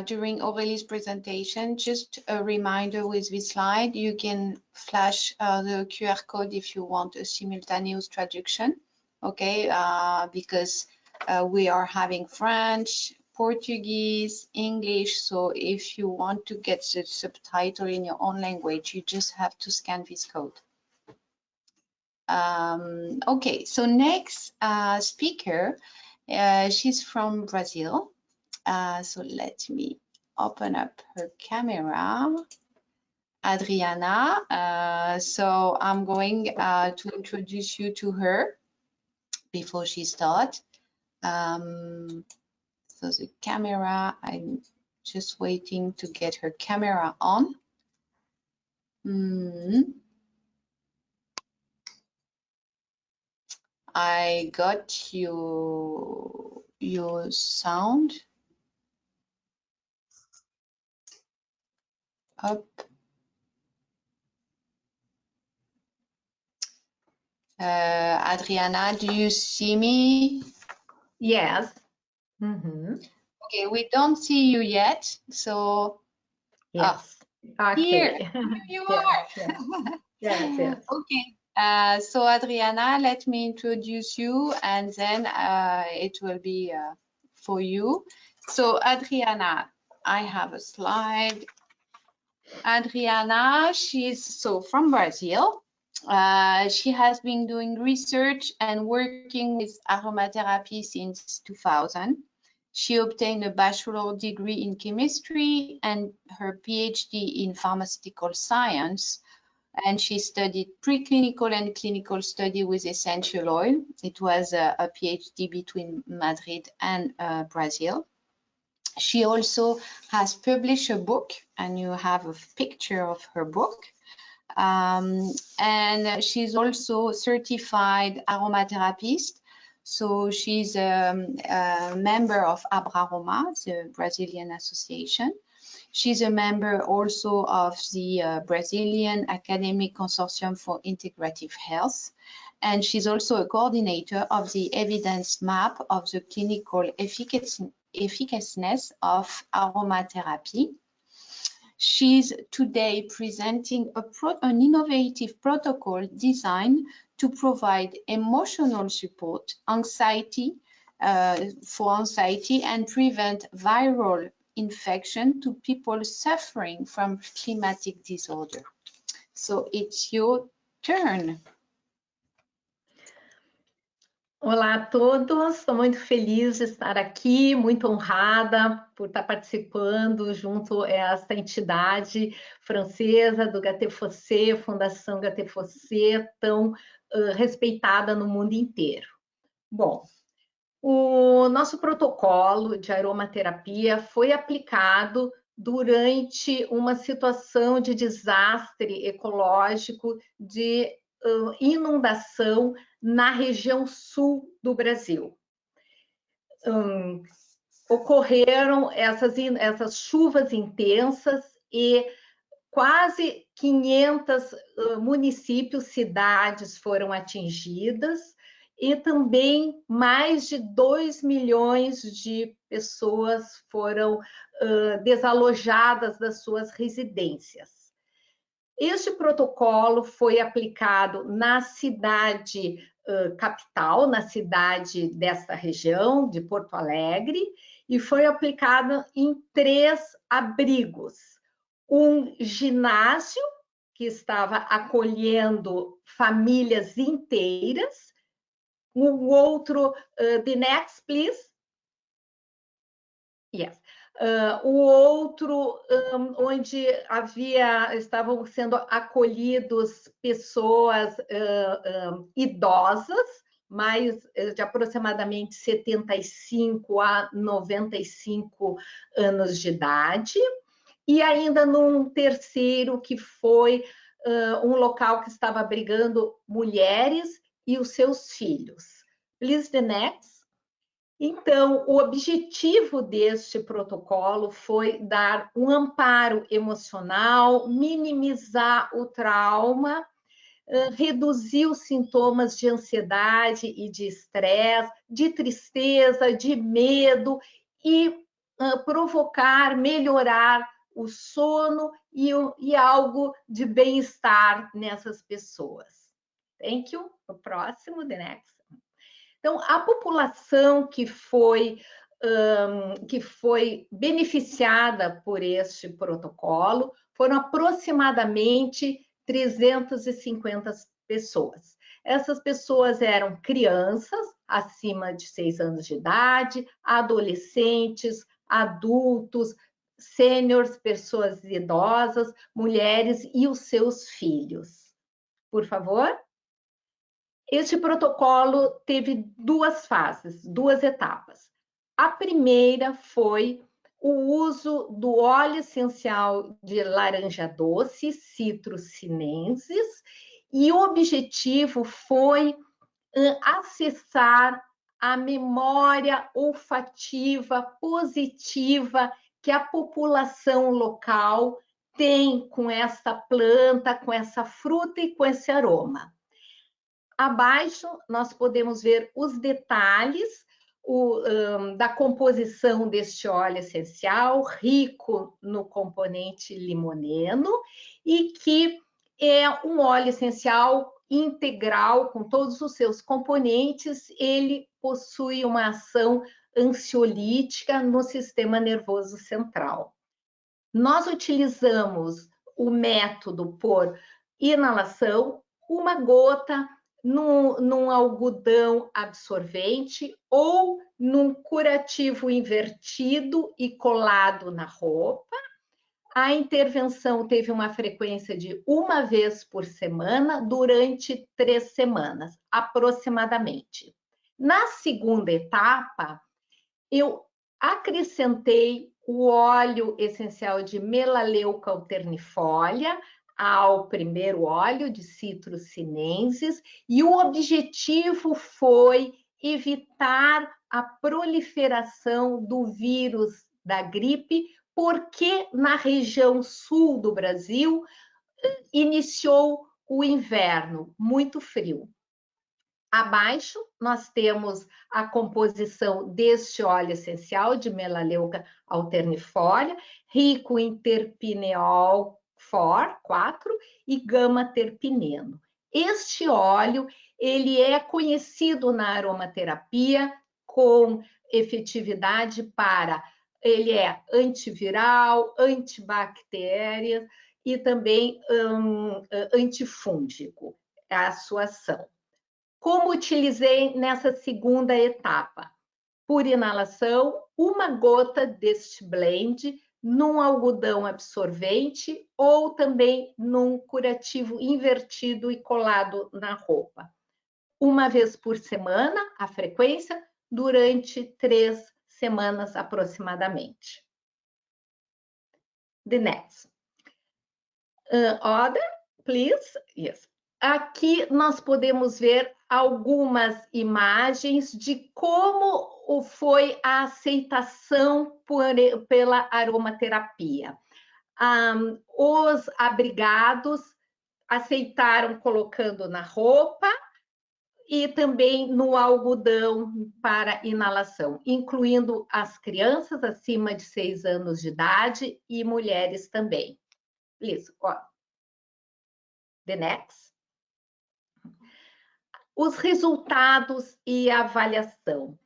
during Aurélie's presentation, just a reminder with this slide, you can flash the QR code if you want a simultaneous traduction, okay, because we are having French, Portuguese, English, so if you want to get the subtitle in your own language, you just have to scan this code. Okay, so next speaker, she's from Brazil. So let me open up her camera. Adriana. So I'm going to introduce you to her before she starts. So the camera, I'm just waiting to get her camera on. I got your sound up. Adriana, do you see me? Yes. Okay, we don't see you yet, so Yes. Okay. Here you are. Yes. Okay, so Adriana, let me introduce you, and then it will be for you. So Adriana, I have a slide. Adriana, she's from Brazil. She has been doing research and working with aromatherapy since 2000. She obtained a bachelor degree in chemistry and her PhD in pharmaceutical science. And she studied preclinical and clinical study with essential oil. It was a PhD between Madrid and Brazil. She also has published a book, and you have a picture of her book. And she's also certified aromatherapist. So she's a member of Abraroma, the Brazilian association. She's a member also of the Brazilian Academic Consortium for Integrative Health. And she's also a coordinator of the evidence map of the clinical efficacious of aromatherapy. She's today presenting an innovative protocol designed to provide emotional support, for anxiety and prevent viral infection to people suffering from climatic disorder. So it's your turn. Olá a todos, estou muito feliz de estar aqui, muito honrada por estar participando junto a esta entidade francesa do GATE-FOSSÉ, Fundação GATE-FOSSÉ, tão respeitada no mundo inteiro. Bom, o nosso protocolo de aromaterapia foi aplicado durante uma situação de desastre ecológico, de inundação na região sul do Brasil. Ocorreram essas chuvas intensas e quase 500 municípios, cidades foram atingidas e também mais de 2 milhões de pessoas foram desalojadas das suas residências. Este protocolo foi aplicado na cidade capital, na cidade desta região, de Porto Alegre, e foi aplicado em 3 abrigos. Um ginásio, que estava acolhendo famílias inteiras, um outro, the next, please. Yes. O outro, onde estavam sendo acolhidos pessoas idosas, mais de aproximadamente 75 a 95 anos de idade, e ainda num terceiro, que foi um local que estava abrigando mulheres e os seus filhos. Please, the next. Então, o objetivo deste protocolo foi dar um amparo emocional, minimizar o trauma, reduzir os sintomas de ansiedade e de estresse, de tristeza, de medo e provocar, melhorar o sono e algo de bem-estar nessas pessoas. Thank you. O próximo, the next. Então, a população que foi beneficiada por este protocolo foram aproximadamente 350 pessoas. Essas pessoas eram crianças acima de 6 anos de idade, adolescentes, adultos, sêniores, pessoas idosas, mulheres e os seus filhos. Por favor. Este protocolo teve duas fases, duas etapas. A primeira foi o uso do óleo essencial de laranja doce, Citrus sinensis, e o objetivo foi acessar a memória olfativa positiva que a população local tem com essa planta, com essa fruta e com esse aroma. Abaixo, nós podemos ver os detalhes da composição deste óleo essencial, rico no componente limoneno, e que é um óleo essencial integral, com todos os seus componentes. Ele possui uma ação ansiolítica no sistema nervoso central. Nós utilizamos o método por inalação, uma gota num algodão absorvente ou num curativo invertido e colado na roupa. A intervenção teve uma frequência de 1 vez por semana durante 3 semanas, aproximadamente. Na segunda etapa, eu acrescentei o óleo essencial de melaleuca alternifolia ao primeiro óleo de Citrus sinensis, e o objetivo foi evitar a proliferação do vírus da gripe, porque na região sul do Brasil iniciou o inverno muito frio. Abaixo, nós temos a composição deste óleo essencial de melaleuca alternifolia, rico em terpineol 4 e gama-terpineno. Este óleo, ele é conhecido na aromaterapia com efetividade para... Ele é antiviral, antibactéria e também antifúngico, é a sua ação. Como utilizei nessa segunda etapa? Por inalação, 1 gota deste blend num algodão absorvente ou também num curativo invertido e colado na roupa. 1 vez por semana, a frequência, durante 3 semanas aproximadamente. The next. Order, please. Yes. Aqui nós podemos ver algumas imagens de como foi a aceitação pela aromaterapia. Os abrigados aceitaram colocando na roupa e também no algodão para inalação, incluindo as crianças acima de 6 anos de idade e mulheres também. Please, the next. Os resultados e avaliação.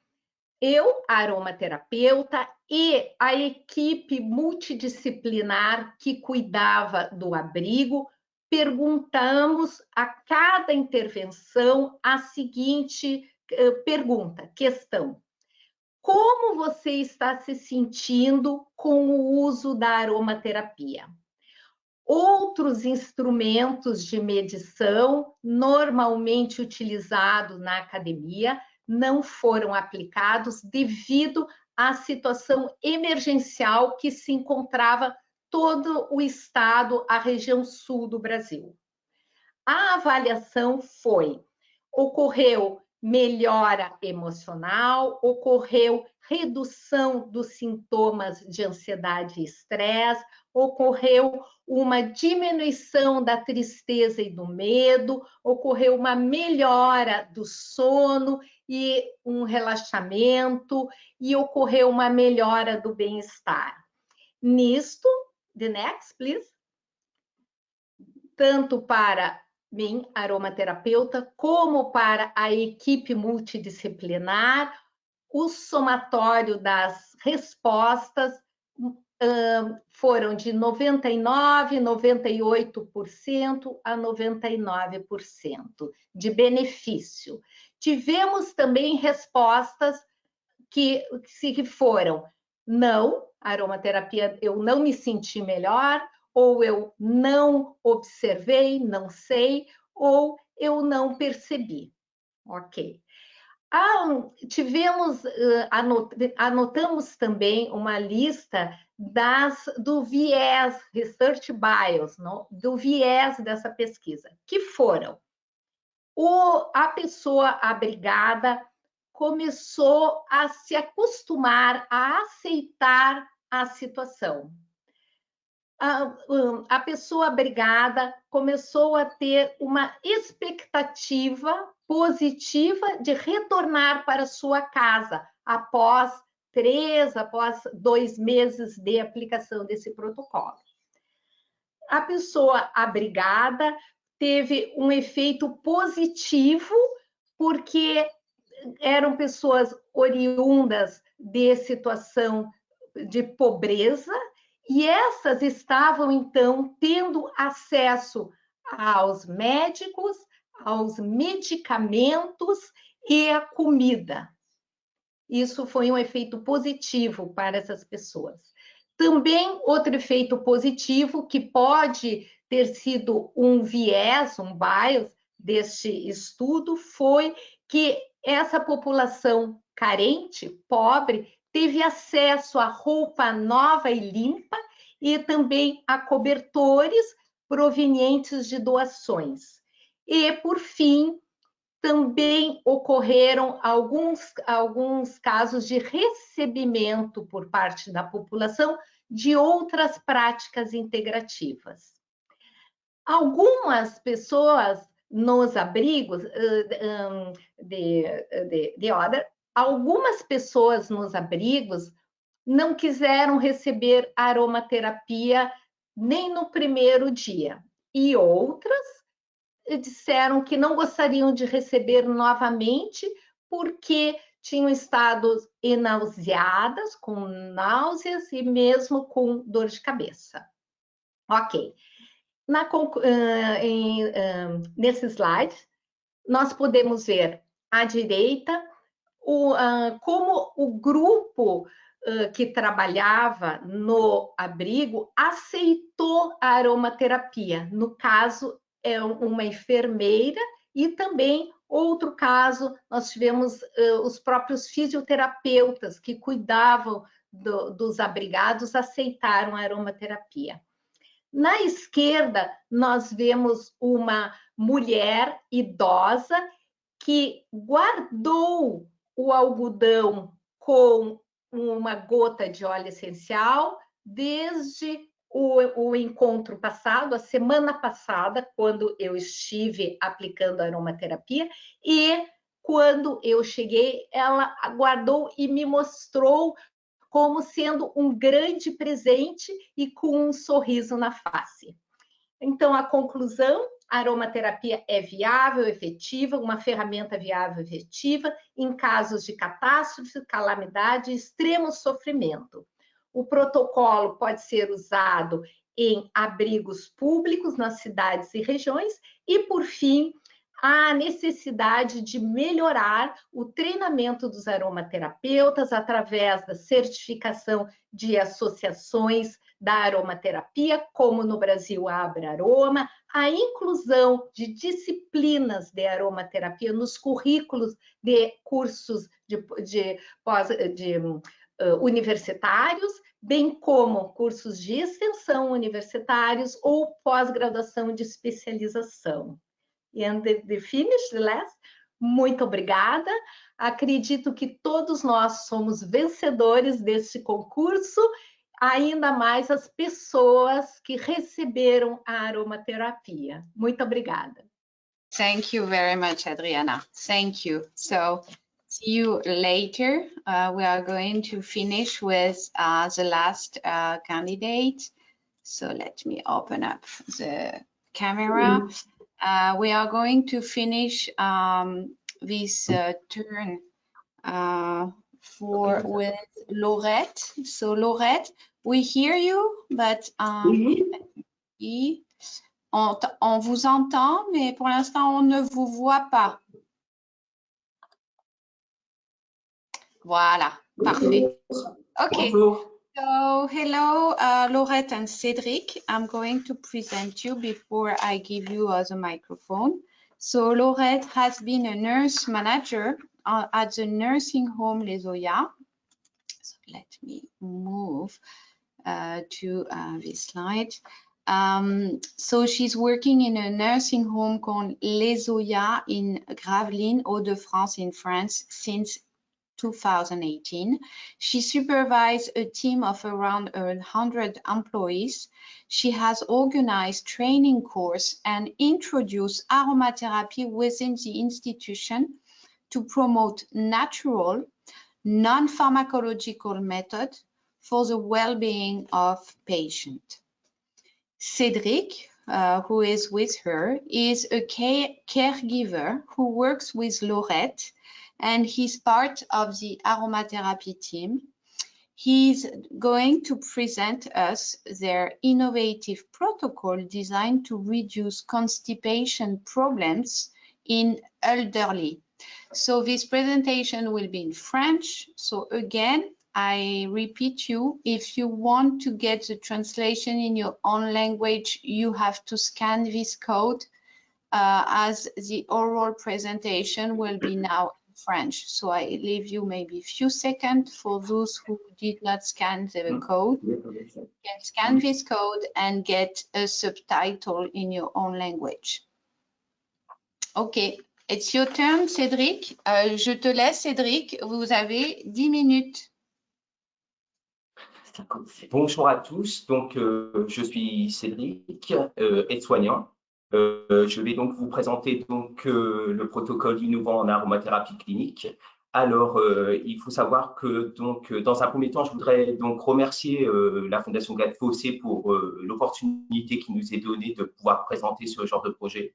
Eu, aromaterapeuta, e a equipe multidisciplinar que cuidava do abrigo, perguntamos a cada intervenção a seguinte questão: Como você está se sentindo com o uso da aromaterapia? Outros instrumentos de medição normalmente utilizados na academia não foram aplicados devido à situação emergencial que se encontrava todo o estado, a região sul do Brasil. A avaliação ocorreu melhora emocional, ocorreu redução dos sintomas de ansiedade e estresse, ocorreu uma diminuição da tristeza e do medo, ocorreu uma melhora do sono e um relaxamento, e ocorreu uma melhora do bem-estar. Nisto, the next, please. Tanto para mim, aromaterapeuta, como para a equipe multidisciplinar, o somatório das respostas foram de 99%, 98% a 99% de benefício. Tivemos também respostas que foram: não, aromaterapia, eu não me senti melhor, ou eu não observei, não sei, ou eu não percebi. Ok. Anotamos também uma lista do viés, research bias, do viés dessa pesquisa, que foram: a pessoa abrigada começou a se acostumar a aceitar a situação. A pessoa abrigada começou a ter uma expectativa positiva de retornar para sua casa após 2 meses de aplicação desse protocolo. A pessoa abrigada teve um efeito positivo porque eram pessoas oriundas de situação de pobreza, e essas estavam, então, tendo acesso aos médicos, aos medicamentos e à comida. Isso foi um efeito positivo para essas pessoas. Também outro efeito positivo, que pode ter sido um viés, um bias deste estudo, foi que essa população carente, pobre, teve acesso a roupa nova e limpa e também a cobertores provenientes de doações. E, por fim, também ocorreram alguns casos de recebimento por parte da população de outras práticas integrativas. Algumas pessoas nos abrigos, algumas pessoas nos abrigos não quiseram receber aromaterapia nem no primeiro dia, e outras disseram que não gostariam de receber novamente porque tinham estado nauseadas, com náuseas e mesmo com dor de cabeça. Ok. Nesse slide, nós podemos ver à direita como o grupo que trabalhava no abrigo aceitou a aromaterapia. No caso, é uma enfermeira, e também outro caso, nós tivemos os próprios fisioterapeutas que cuidavam dos abrigados, aceitaram a aromaterapia. Na esquerda, nós vemos uma mulher idosa que guardou o algodão com uma gota de óleo essencial desde o encontro passado, a semana passada, quando eu estive aplicando a aromaterapia, e quando eu cheguei, ela guardou e me mostrou como sendo um grande presente e com um sorriso na face. Então, a conclusão: a aromaterapia é viável, efetiva, uma ferramenta viável e efetiva em casos de catástrofe, calamidade e extremo sofrimento. O protocolo pode ser usado em abrigos públicos nas cidades e regiões. E, por fim, há necessidade de melhorar o treinamento dos aromaterapeutas através da certificação de associações da aromaterapia, como no Brasil a Abraroma, a inclusão de disciplinas de aromaterapia nos currículos de cursos universitários, bem como cursos de extensão universitários ou pós-graduação de especialização. And the finish, the last, muito obrigada. Acredito que todos nós somos vencedores desse concurso, ainda mais as pessoas que receberam a aromaterapia. Muito obrigada. Thank you very much, Adriana. Thank you. So, see you later. We are going to finish with the last candidate. So, let me open up the camera. We are going to finish this turn with Laurette. So Laurette, we hear you, but on vous entend, mais pour l'instant on ne vous voit pas. Voilà, parfait. Okay. Bonjour. So, hello, Laurette and Cédric. I'm going to present you before I give you the microphone. So, Laurette has been a nurse manager at the nursing home Les OYATS. So, let me move to this slide. So, she's working in a nursing home called Les OYATS in Gravelines, Hauts-de-France in France since 2018. She supervised a team of around 100 employees. She has organized training course and introduced aromatherapy within the institution to promote natural, non-pharmacological method for the well-being of patients. Cédric, who is with her, is a caregiver who works with Laurette, and he's part of the aromatherapy team. He's going to present us their innovative protocol designed to reduce constipation problems in elderly. So this presentation will be in French. So again, I repeat you, if you want to get the translation in your own language, you have to scan this code as the oral presentation will be now French. So I leave you maybe a few seconds for those who did not scan the code. You can scan this code and get a subtitle in your own language. Okay, it's your turn, Cédric. Je te laisse, Cédric. Vous avez 10 minutes. Bonjour à tous. Donc, je suis Cédric, aide-soignant. Je vais donc vous présenter donc le protocole innovant en aromathérapie clinique. Alors, il faut savoir que donc dans un premier temps, je voudrais donc remercier la Fondation Grande pour l'opportunité qui nous est donnée de pouvoir présenter ce genre de projet.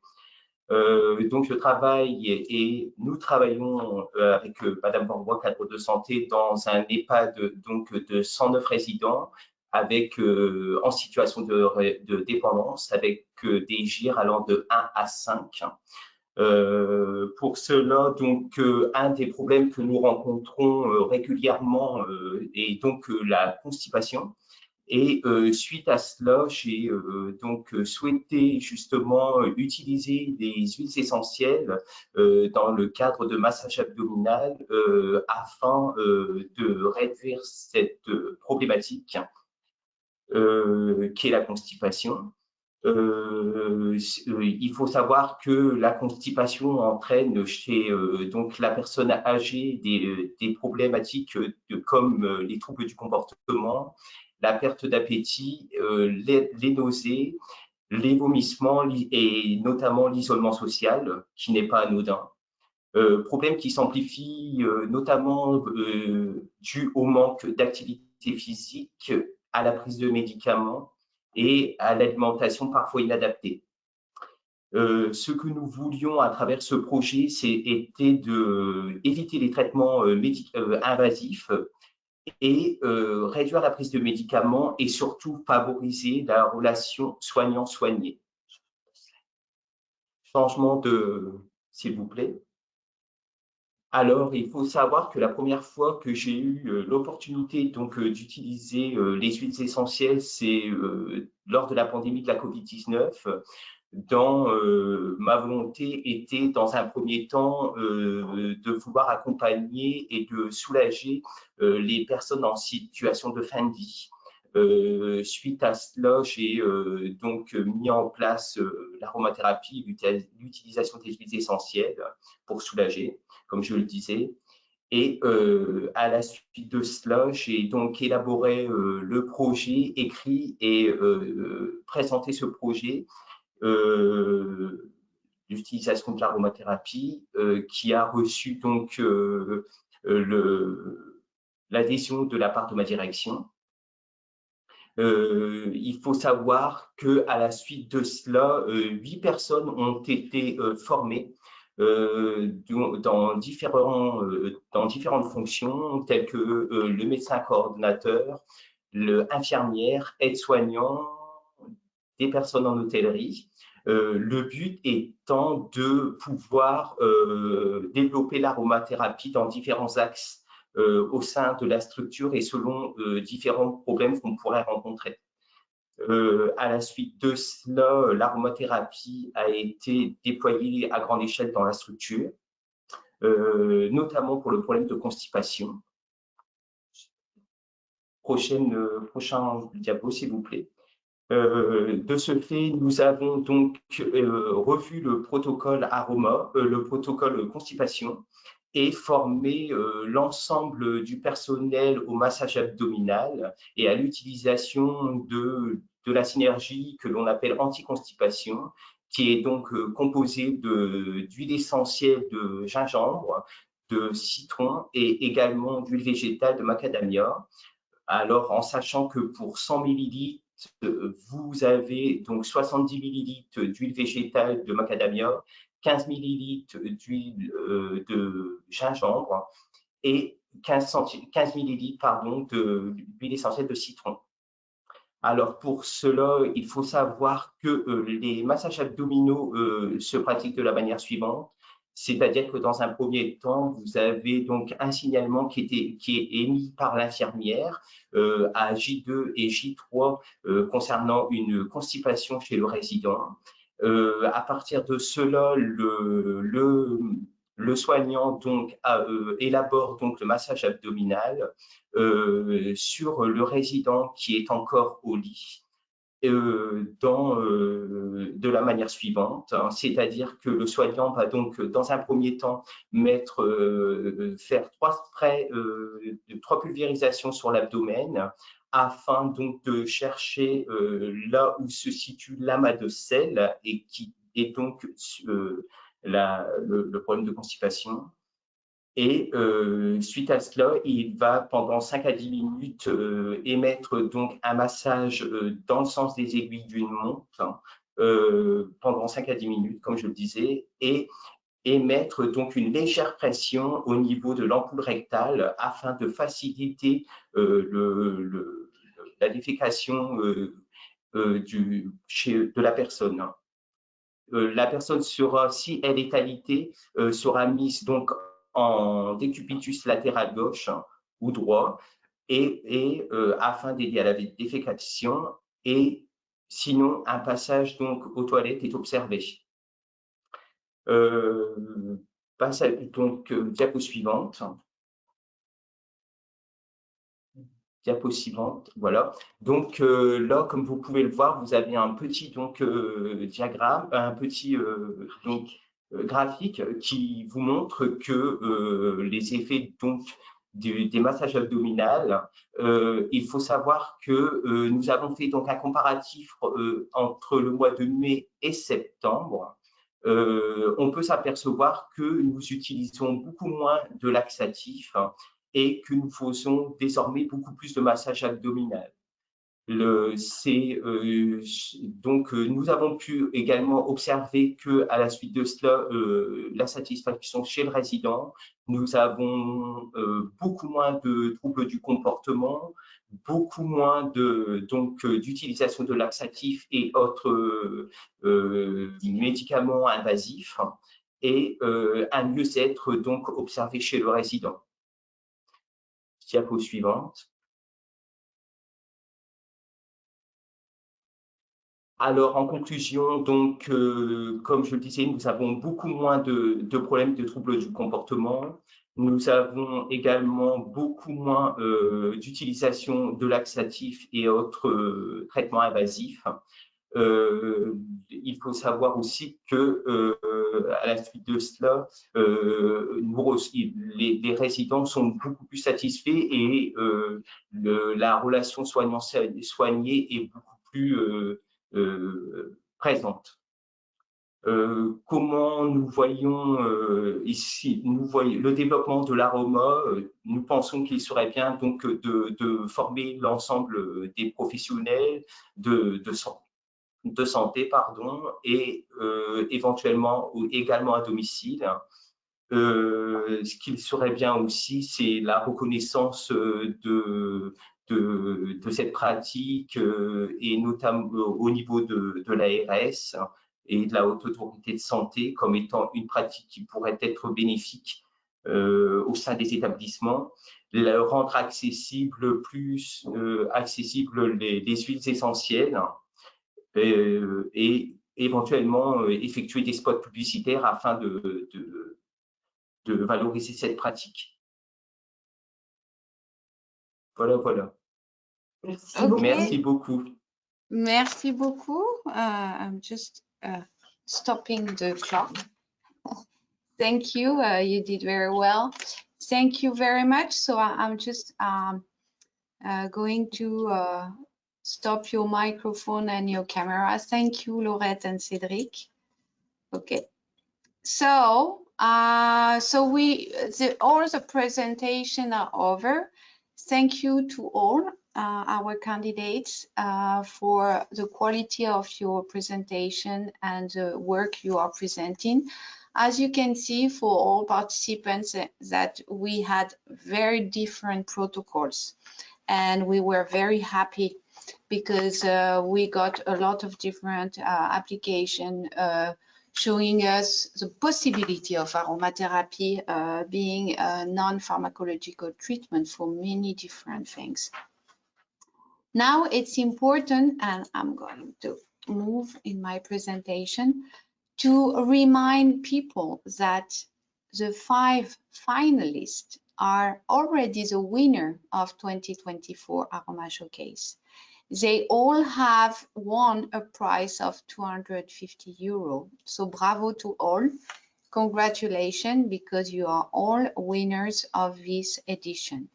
Donc, je travaille et nous travaillons avec Madame Vanroy, cadre de santé, dans un EHPAD donc de 109 résidents avec en situation de dépendance, avec des GIR allant de 1 à 5. Pour cela, donc, un des problèmes que nous rencontrons régulièrement est donc la constipation. Et suite à cela, j'ai donc souhaité justement utiliser des huiles essentielles dans le cadre de massage abdominal afin de réduire cette problématique qui est la constipation. Il faut savoir que la constipation entraîne chez donc la personne âgée des problématiques comme les troubles du comportement, la perte d'appétit, les nausées, les vomissements et notamment l'isolement social qui n'est pas anodin. Problème qui s'amplifie notamment dû au manque d'activité physique, à la prise de médicaments et à l'alimentation parfois inadaptée. Ce que nous voulions à travers ce projet, était d'éviter les traitements invasifs et réduire la prise de médicaments et surtout favoriser la relation soignant-soigné. Changement de s'il vous plaît. Alors, il faut savoir que la première fois que j'ai eu l'opportunité donc d'utiliser les huiles essentielles, c'est lors de la pandémie de la Covid-19. Ma volonté était, dans un premier temps, de vouloir accompagner et de soulager les personnes en situation de fin de vie. Suite à cela, j'ai donc mis en place l'aromathérapie, l'utilisation des huiles essentielles pour soulager, comme je le disais. Et à la suite de cela, j'ai donc élaboré le projet, écrit et présenté ce projet d'utilisation de l'aromathérapie qui a reçu donc l'adhésion de la part de ma direction. Il faut savoir qu'à la suite de cela, 8 personnes ont été formées dans différentes fonctions telles que le médecin coordonnateur, l'infirmière, aide-soignant, des personnes en hôtellerie. Le but étant de pouvoir développer l'aromathérapie dans différents axes au sein de la structure et selon différents problèmes qu'on pourrait rencontrer. À la suite de cela, l'aromathérapie a été déployée à grande échelle dans la structure, notamment pour le problème de constipation. Prochain diapo, s'il vous plaît. De ce fait, nous avons donc revu le protocole aroma, le protocole constipation, et formé l'ensemble du personnel au massage abdominal et à l'utilisation de la synergie que l'on appelle anti-constipation, qui est donc composée d'huile essentielle de gingembre, de citron et également d'huile végétale de macadamia. Alors, en sachant que pour 100 millilitres, vous avez donc 70 millilitres d'huile végétale de macadamia, 15 millilitres d'huile de gingembre et 15 millilitres d'huile essentielle de citron. Alors, pour cela, il faut savoir que les massages abdominaux se pratiquent de la manière suivante. C'est-à-dire que dans un premier temps, vous avez donc un signalement qui est émis par l'infirmière à J2 et J3 concernant une constipation chez le résident. À partir de cela, le soignant donc élabore donc le massage abdominal sur le résident qui est encore au lit. De la manière suivante, hein, c'est-à-dire que le soignant va donc dans un premier temps faire 3 sprays, 3 pulvérisations sur l'abdomen afin donc de chercher là où se situe l'amas de sel et qui est donc le problème de constipation. Et suite à cela, il va pendant 5 à 10 minutes émettre donc un massage dans le sens des aiguilles d'une montre pendant 5 à 10 minutes, comme je le disais, et émettre donc une légère pression au niveau de l'ampoule rectale afin de faciliter la défécation de la personne. La personne sera, si elle est alitée, sera mise donc en décubitus latéral gauche ou droit et afin d'aider à la défécation, et sinon un passage donc aux toilettes est observé. Diapo suivante. Diapo suivante, voilà. Donc là, comme vous pouvez le voir, vous avez un petit diagramme, un petit graphique qui vous montre que les effets donc des massages abdominaux, il faut savoir que nous avons fait donc un comparatif entre le mois de mai et septembre. On peut s'apercevoir que nous utilisons beaucoup moins de laxatifs et que nous faisons désormais beaucoup plus de massage abdominal. Nous avons pu également observer que à la suite de cela, la satisfaction chez le résident, nous avons beaucoup moins de troubles du comportement, beaucoup moins d'utilisation de laxatifs et autres médicaments invasifs. et un mieux-être donc observé chez le résident. Diapo suivante. Alors, en conclusion, donc, comme je le disais, nous avons beaucoup moins de problèmes de troubles du comportement. Nous avons également beaucoup moins d'utilisation de laxatifs et autres traitements invasifs. Il faut savoir aussi que à la suite de cela, les résidents sont beaucoup plus satisfaits et la relation soignant-soignée est beaucoup plus présente. Comment nous voyons ici, nous voyons le développement de l'aroma. Nous pensons qu'il serait bien donc de former l'ensemble des professionnels de santé, pardon, et éventuellement ou également à domicile. Ce qu'il serait bien aussi, c'est la reconnaissance de cette pratique et notamment au niveau de l'ARS et de la Haute Autorité de Santé comme étant une pratique qui pourrait être bénéfique au sein des établissements, rendre accessible plus accessible les huiles essentielles et éventuellement effectuer des spots publicitaires afin de valoriser cette pratique. Voilà, voilà. Merci Okay. beaucoup. Merci beaucoup. Merci beaucoup. I'm just stopping the clock. Thank you. You did very well. Thank you very much. So I'm just going to stop your microphone and your camera. Thank you, Laurette and Cédric. Okay. So all the presentation are over. Thank you to all our candidates for the quality of your presentation and the work you are presenting. As you can see, for all participants, that we had very different protocols, and we were very happy because we got a lot of different application showing us the possibility of aromatherapy being a non-pharmacological treatment for many different things. Now it's important, and I'm going to move in my presentation, to remind people that the 5 finalists are already the winner of 2024 Aromashowcase. They all have won a prize of 250 €. So bravo to all. Congratulations, because you are all winners of this edition.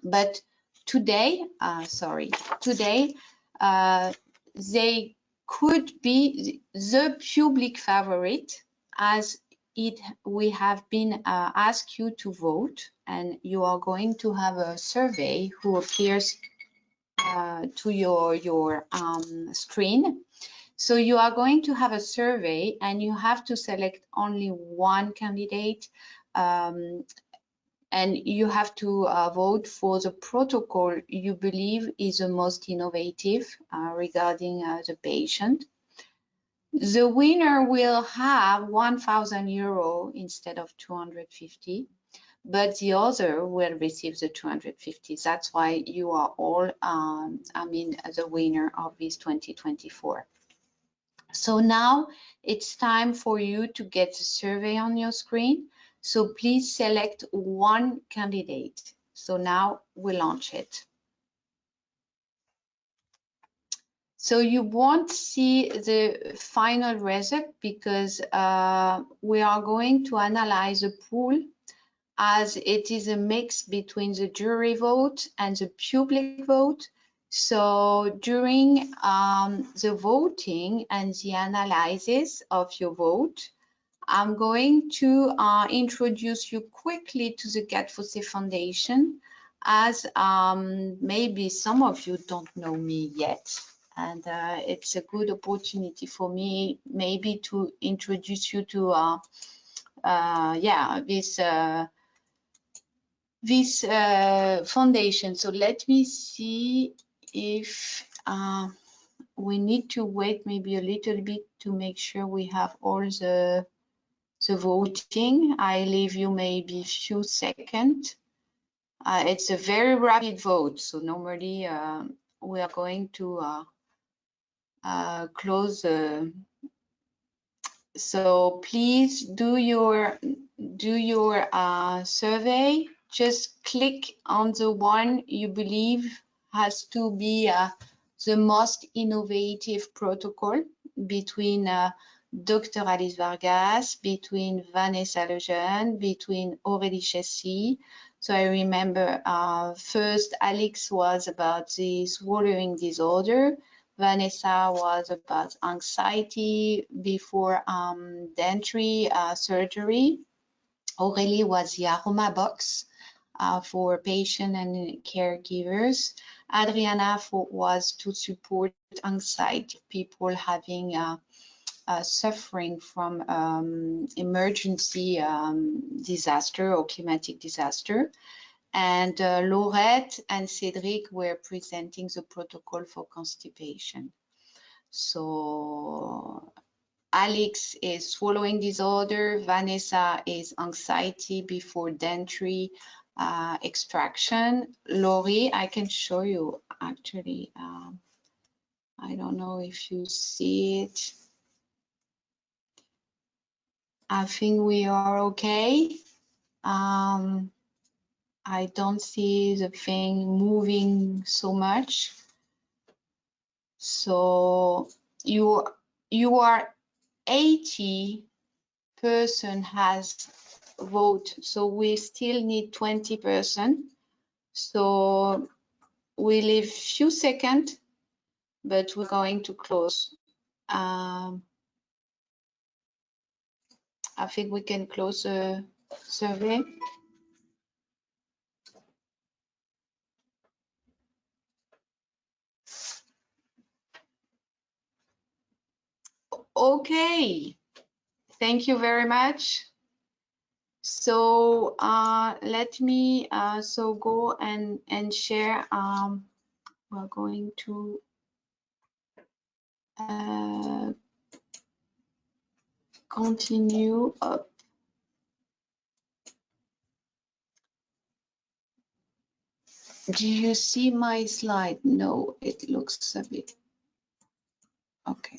But today, they could be the public favorite, as we have been asked you to vote, and you are going to have a survey who appears to your screen. So you are going to have a survey and you have to select only one candidate, and you have to vote for the protocol you believe is the most innovative regarding the patient. The winner will have 1,000 € instead of 250, but the other will receive the 250. That's why you are all, the winner of this 2024. So now it's time for you to get the survey on your screen. So please select one candidate. So now we launch it. So you won't see the final result because we are going to analyze the pool, as it is a mix between the jury vote and the public vote. So during the voting and the analysis of your vote, I'm going to introduce you quickly to the Gatfossé Foundation, as maybe some of you don't know me yet. And it's a good opportunity for me maybe to introduce you to this foundation. So let me see if we need to wait maybe a little bit to make sure we have all the the voting. I leave you maybe a few seconds. It's a very rapid vote, so normally we are going to close. So please do your survey. Just click on the one you believe has to be the most innovative protocol between Dr. Alix Vargas, between Vanessa Lejeune, between Aurélie Chesny. So I remember first Alix was about the swallowing disorder. Vanessa was about anxiety before dentary surgery. Aurélie was the aroma box for patient and caregivers. Adriana was to support anxiety, people having suffering from emergency disaster or climatic disaster. And Laurette and Cédric were presenting the protocol for constipation. So Alix is swallowing disorder, Vanessa is anxiety before dentary extraction. Laurie, I can show you actually. I don't know if you see it. I think we are okay. I don't see the thing moving so much. So you are 80% has vote, so we still need 20%. So we leave few seconds, but we're going to close. I think we can close the survey. Okay, thank you very much. So let me so go and share. We're going to continue up. Do you see my slide? No, it looks a bit. Okay.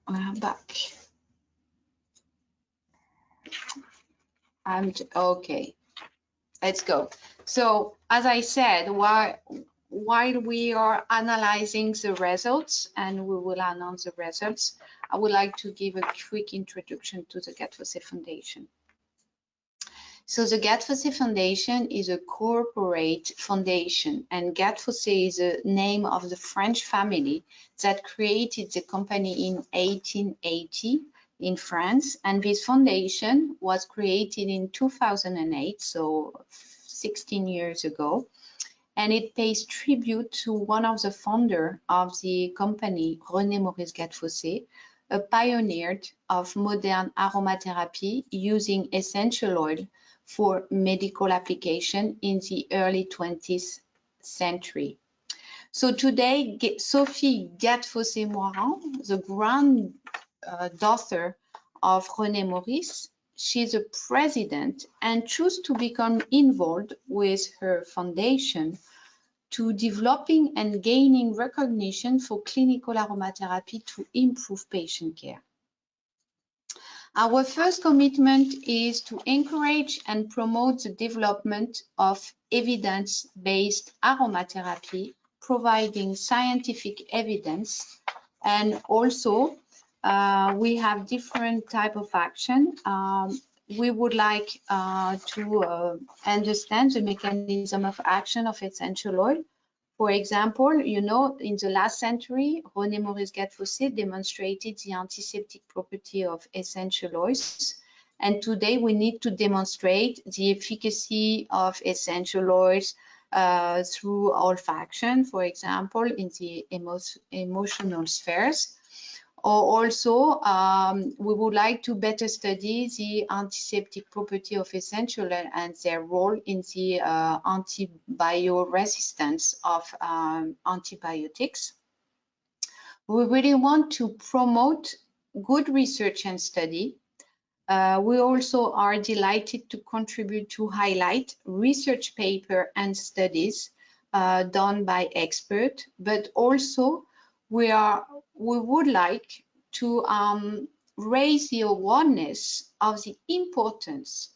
I'm back. Okay. Let's go. So as I said, while we are analyzing the results, and we will announce the results, I would like to give a quick introduction to the Gattefossé Foundation. So the Gattefossé Foundation is a corporate foundation, and Gattefossé is the name of the French family that created the company in 1880 in France, and this foundation was created in 2008, so 16 years ago, and it pays tribute to one of the founders of the company, René Maurice Gattefossé, a pioneer of modern aromatherapy using essential oil for medical application in the early 20th century. So today, Sophie Gattefossé-Moirand, the granddaughter of René Maurice, she's a president and chose to become involved with her foundation to developing and gaining recognition for clinical aromatherapy to improve patient care. Our first commitment is to encourage and promote the development of evidence-based aromatherapy, providing scientific evidence, and also we have different type of action. We would like to understand the mechanism of action of essential oil. For example, you know, in the last century, René Maurice Gattefossé demonstrated the antiseptic property of essential oils. And today we need to demonstrate the efficacy of essential oils through olfaction, for example, in the emotional spheres. Or also, we would like to better study the antiseptic property of essential oil and their role in the antibioresistance of antibiotics. We really want to promote good research and study. We also are delighted to contribute to highlight research paper and studies done by experts, but also we would like to raise the awareness of the importance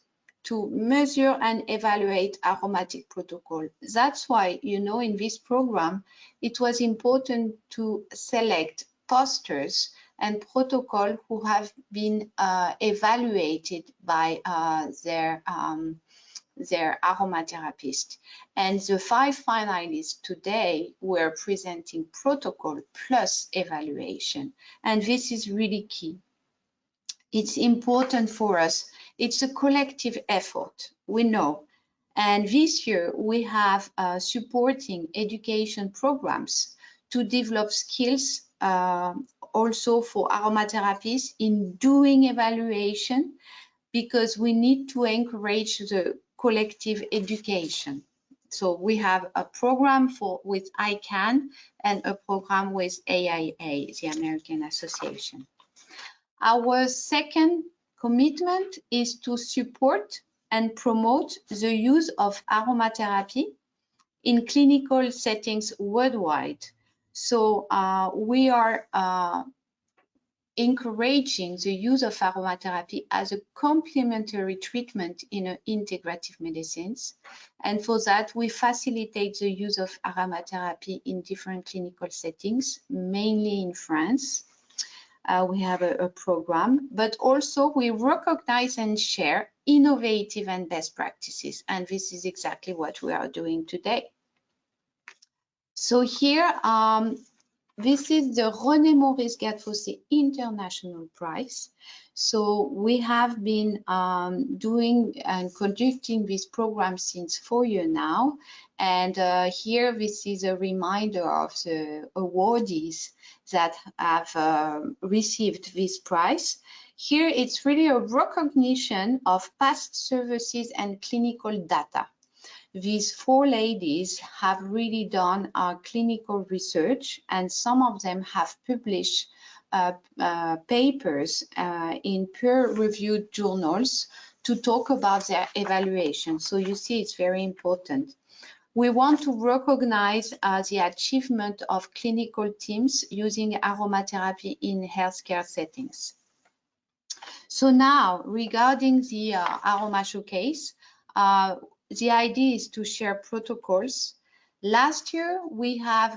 to measure and evaluate aromatic protocol. That's why, you know, in this program, it was important to select posters and protocol who have been evaluated by their aromatherapist. And the 5 finalists today were presenting protocol plus evaluation. And this is really key. It's important for us. It's a collective effort, we know. And this year we have supporting education programs to develop skills also for aromatherapists in doing evaluation, because we need to encourage the collective education. So we have a program with ICANN and a program with AIA, the American Association. Our second commitment is to support and promote the use of aromatherapy in clinical settings worldwide. So we are encouraging the use of aromatherapy as a complementary treatment in integrative medicines. And for that, we facilitate the use of aromatherapy in different clinical settings, mainly in France. We have a program, but also we recognize and share innovative and best practices. And this is exactly what we are doing today. So here, this is the René Maurice Gattefossé International Prize. So we have been doing and conducting this program since 4 years now. And here, this is a reminder of the awardees that have received this prize. Here, it's really a recognition of past services and clinical data. These 4 ladies have really done clinical research, and some of them have published papers in peer-reviewed journals to talk about their evaluation. So you see, it's very important. We want to recognize the achievement of clinical teams using aromatherapy in healthcare settings. So now, regarding the Aromashowcase, the idea is to share protocols. Last year, we have,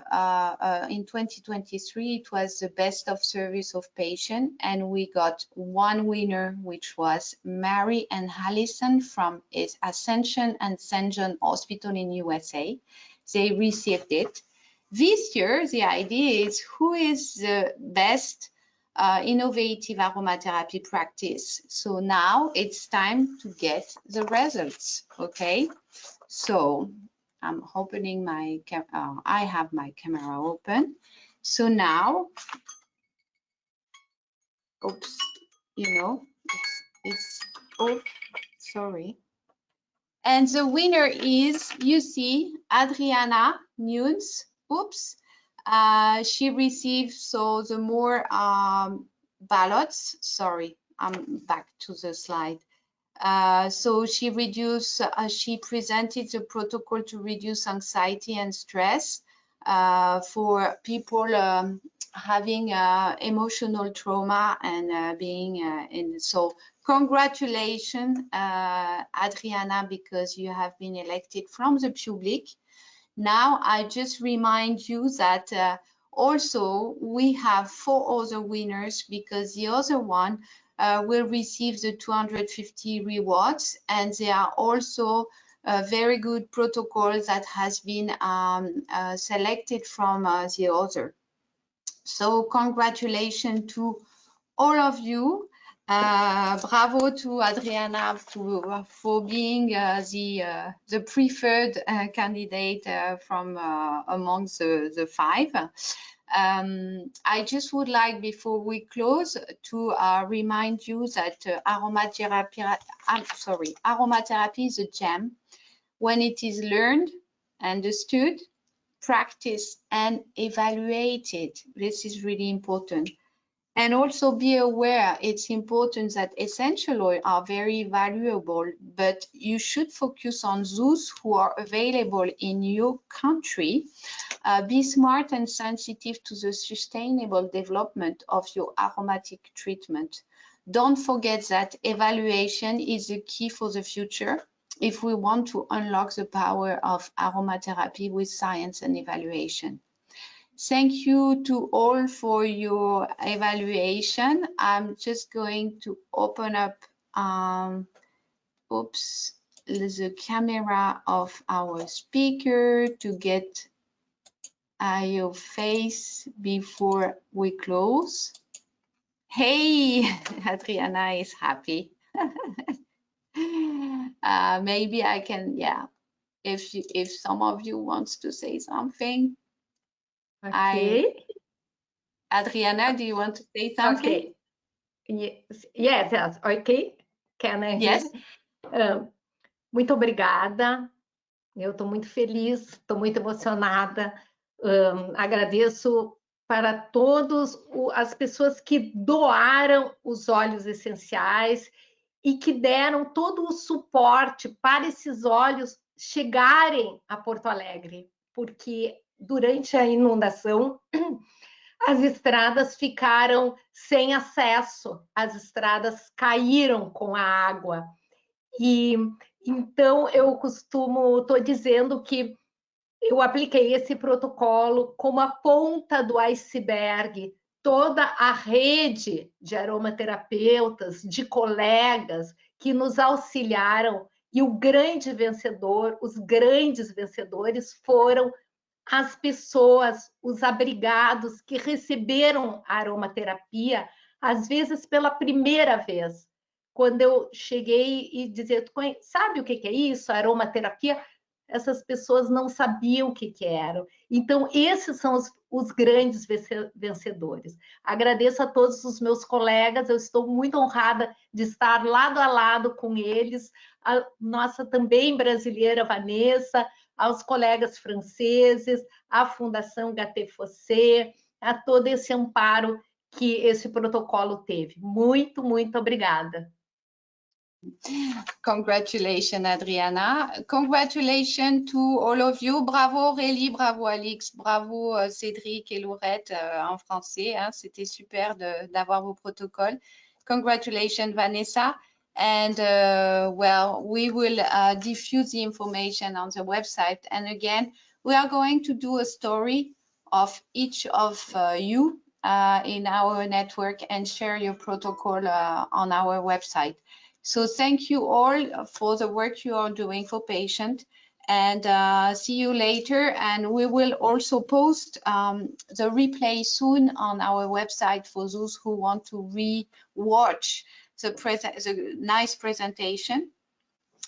in 2023, it was the best of service of patient, and we got 1 winner, which was Mary and Allison from Ascension and St. John Hospital in USA. They received it. This year, the idea is who is the best innovative aromatherapy practice. So now it's time to get the results, okay? So I'm opening my I have my camera open. So now, oops, you know, it's oh, sorry. And the winner is, you see, Adriana Nunes. Oops. She received, so the more ballots, sorry, I'm back to the slide. So she reduced, she presented the protocol to reduce anxiety and stress for people having emotional trauma and being in. So congratulations, Adriana, because you have been elected from the public. Now, I just remind you that also we have 4 other winners, because the other one will receive the 250 rewards, and there are also a very good protocol that has been selected from the other. So congratulations to all of you. Bravo to Adriana for being the preferred candidate from amongst the 5. I just would like, before we close, to remind you that aromatherapy is a gem when it is learned, understood, practiced, and evaluated. This is really important. And also be aware, it's important that essential oils are very valuable, but you should focus on those who are available in your country. Be smart and sensitive to the sustainable development of your aromatic treatment. Don't forget that evaluation is the key for the future if we want to unlock the power of aromatherapy with science and evaluation. Thank you to all for your evaluation. I'm just going to open up the camera of our speaker to get your face before we close. Hey, Adriana is happy. Maybe I can, yeah, if some of you wants to say something. Okay. Adriana, do you want to say something? Okay. Yes. Okay. Can I hear? Yes. Muito obrigada. Eu estou muito feliz, estou muito emocionada. Agradeço para todas as pessoas que doaram os óleos essenciais e que deram todo o suporte para esses óleos chegarem a Porto Alegre, porque durante a inundação as estradas ficaram sem acesso, as estradas caíram com a água. E então eu estou dizendo que eu apliquei esse protocolo como a ponta do iceberg. Toda a rede de aromaterapeutas, de colegas que nos auxiliaram, e o grande vencedor, os grandes vencedores foram as pessoas, os abrigados que receberam a aromaterapia, às vezes pela primeira vez. Quando eu cheguei e dizia, sabe o que é isso? A aromaterapia? Essas pessoas não sabiam o que eram. Então, esses são os grandes vencedores. Agradeço a todos os meus colegas, eu estou muito honrada de estar lado a lado com eles, a nossa também brasileira Vanessa, aos colegas franceses, à Fundação HT-Fossé, a todo esse amparo que esse protocolo teve. Muito, muito obrigada. Congratulations, Adriana. Congratulations to all of you. Bravo Aurélie, bravo Alix, bravo Cédric et Laurette en français. Hein. C'était super d'avoir vos protocoles. Congratulations, Vanessa. And well, we will diffuse the information on the website. And again, we are going to do a story of each of you in our network and share your protocol on our website. So thank you all for the work you are doing for patients, and see you later. And we will also post the replay soon on our website for those who want to re-watch the nice presentation.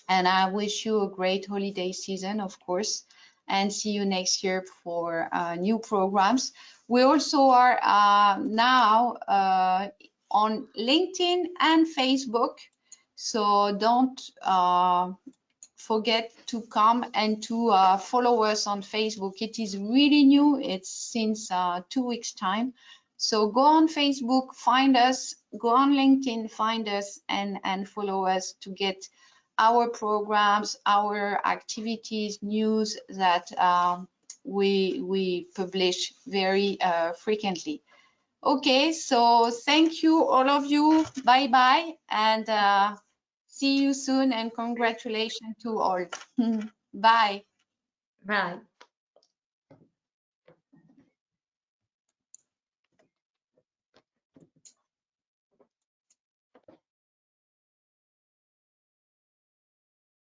And I wish you a great holiday season, of course, and see you next year for new programs. We also are now on LinkedIn and Facebook. So don't forget to come and to follow us on Facebook. It is really new. It's since 2 weeks time. So go on Facebook, find us, go on LinkedIn, find us and follow us to get our programs, our activities, news that we publish very frequently. Okay, so thank you all of you. Bye-bye, and see you soon, and congratulations to all. Bye. Bye.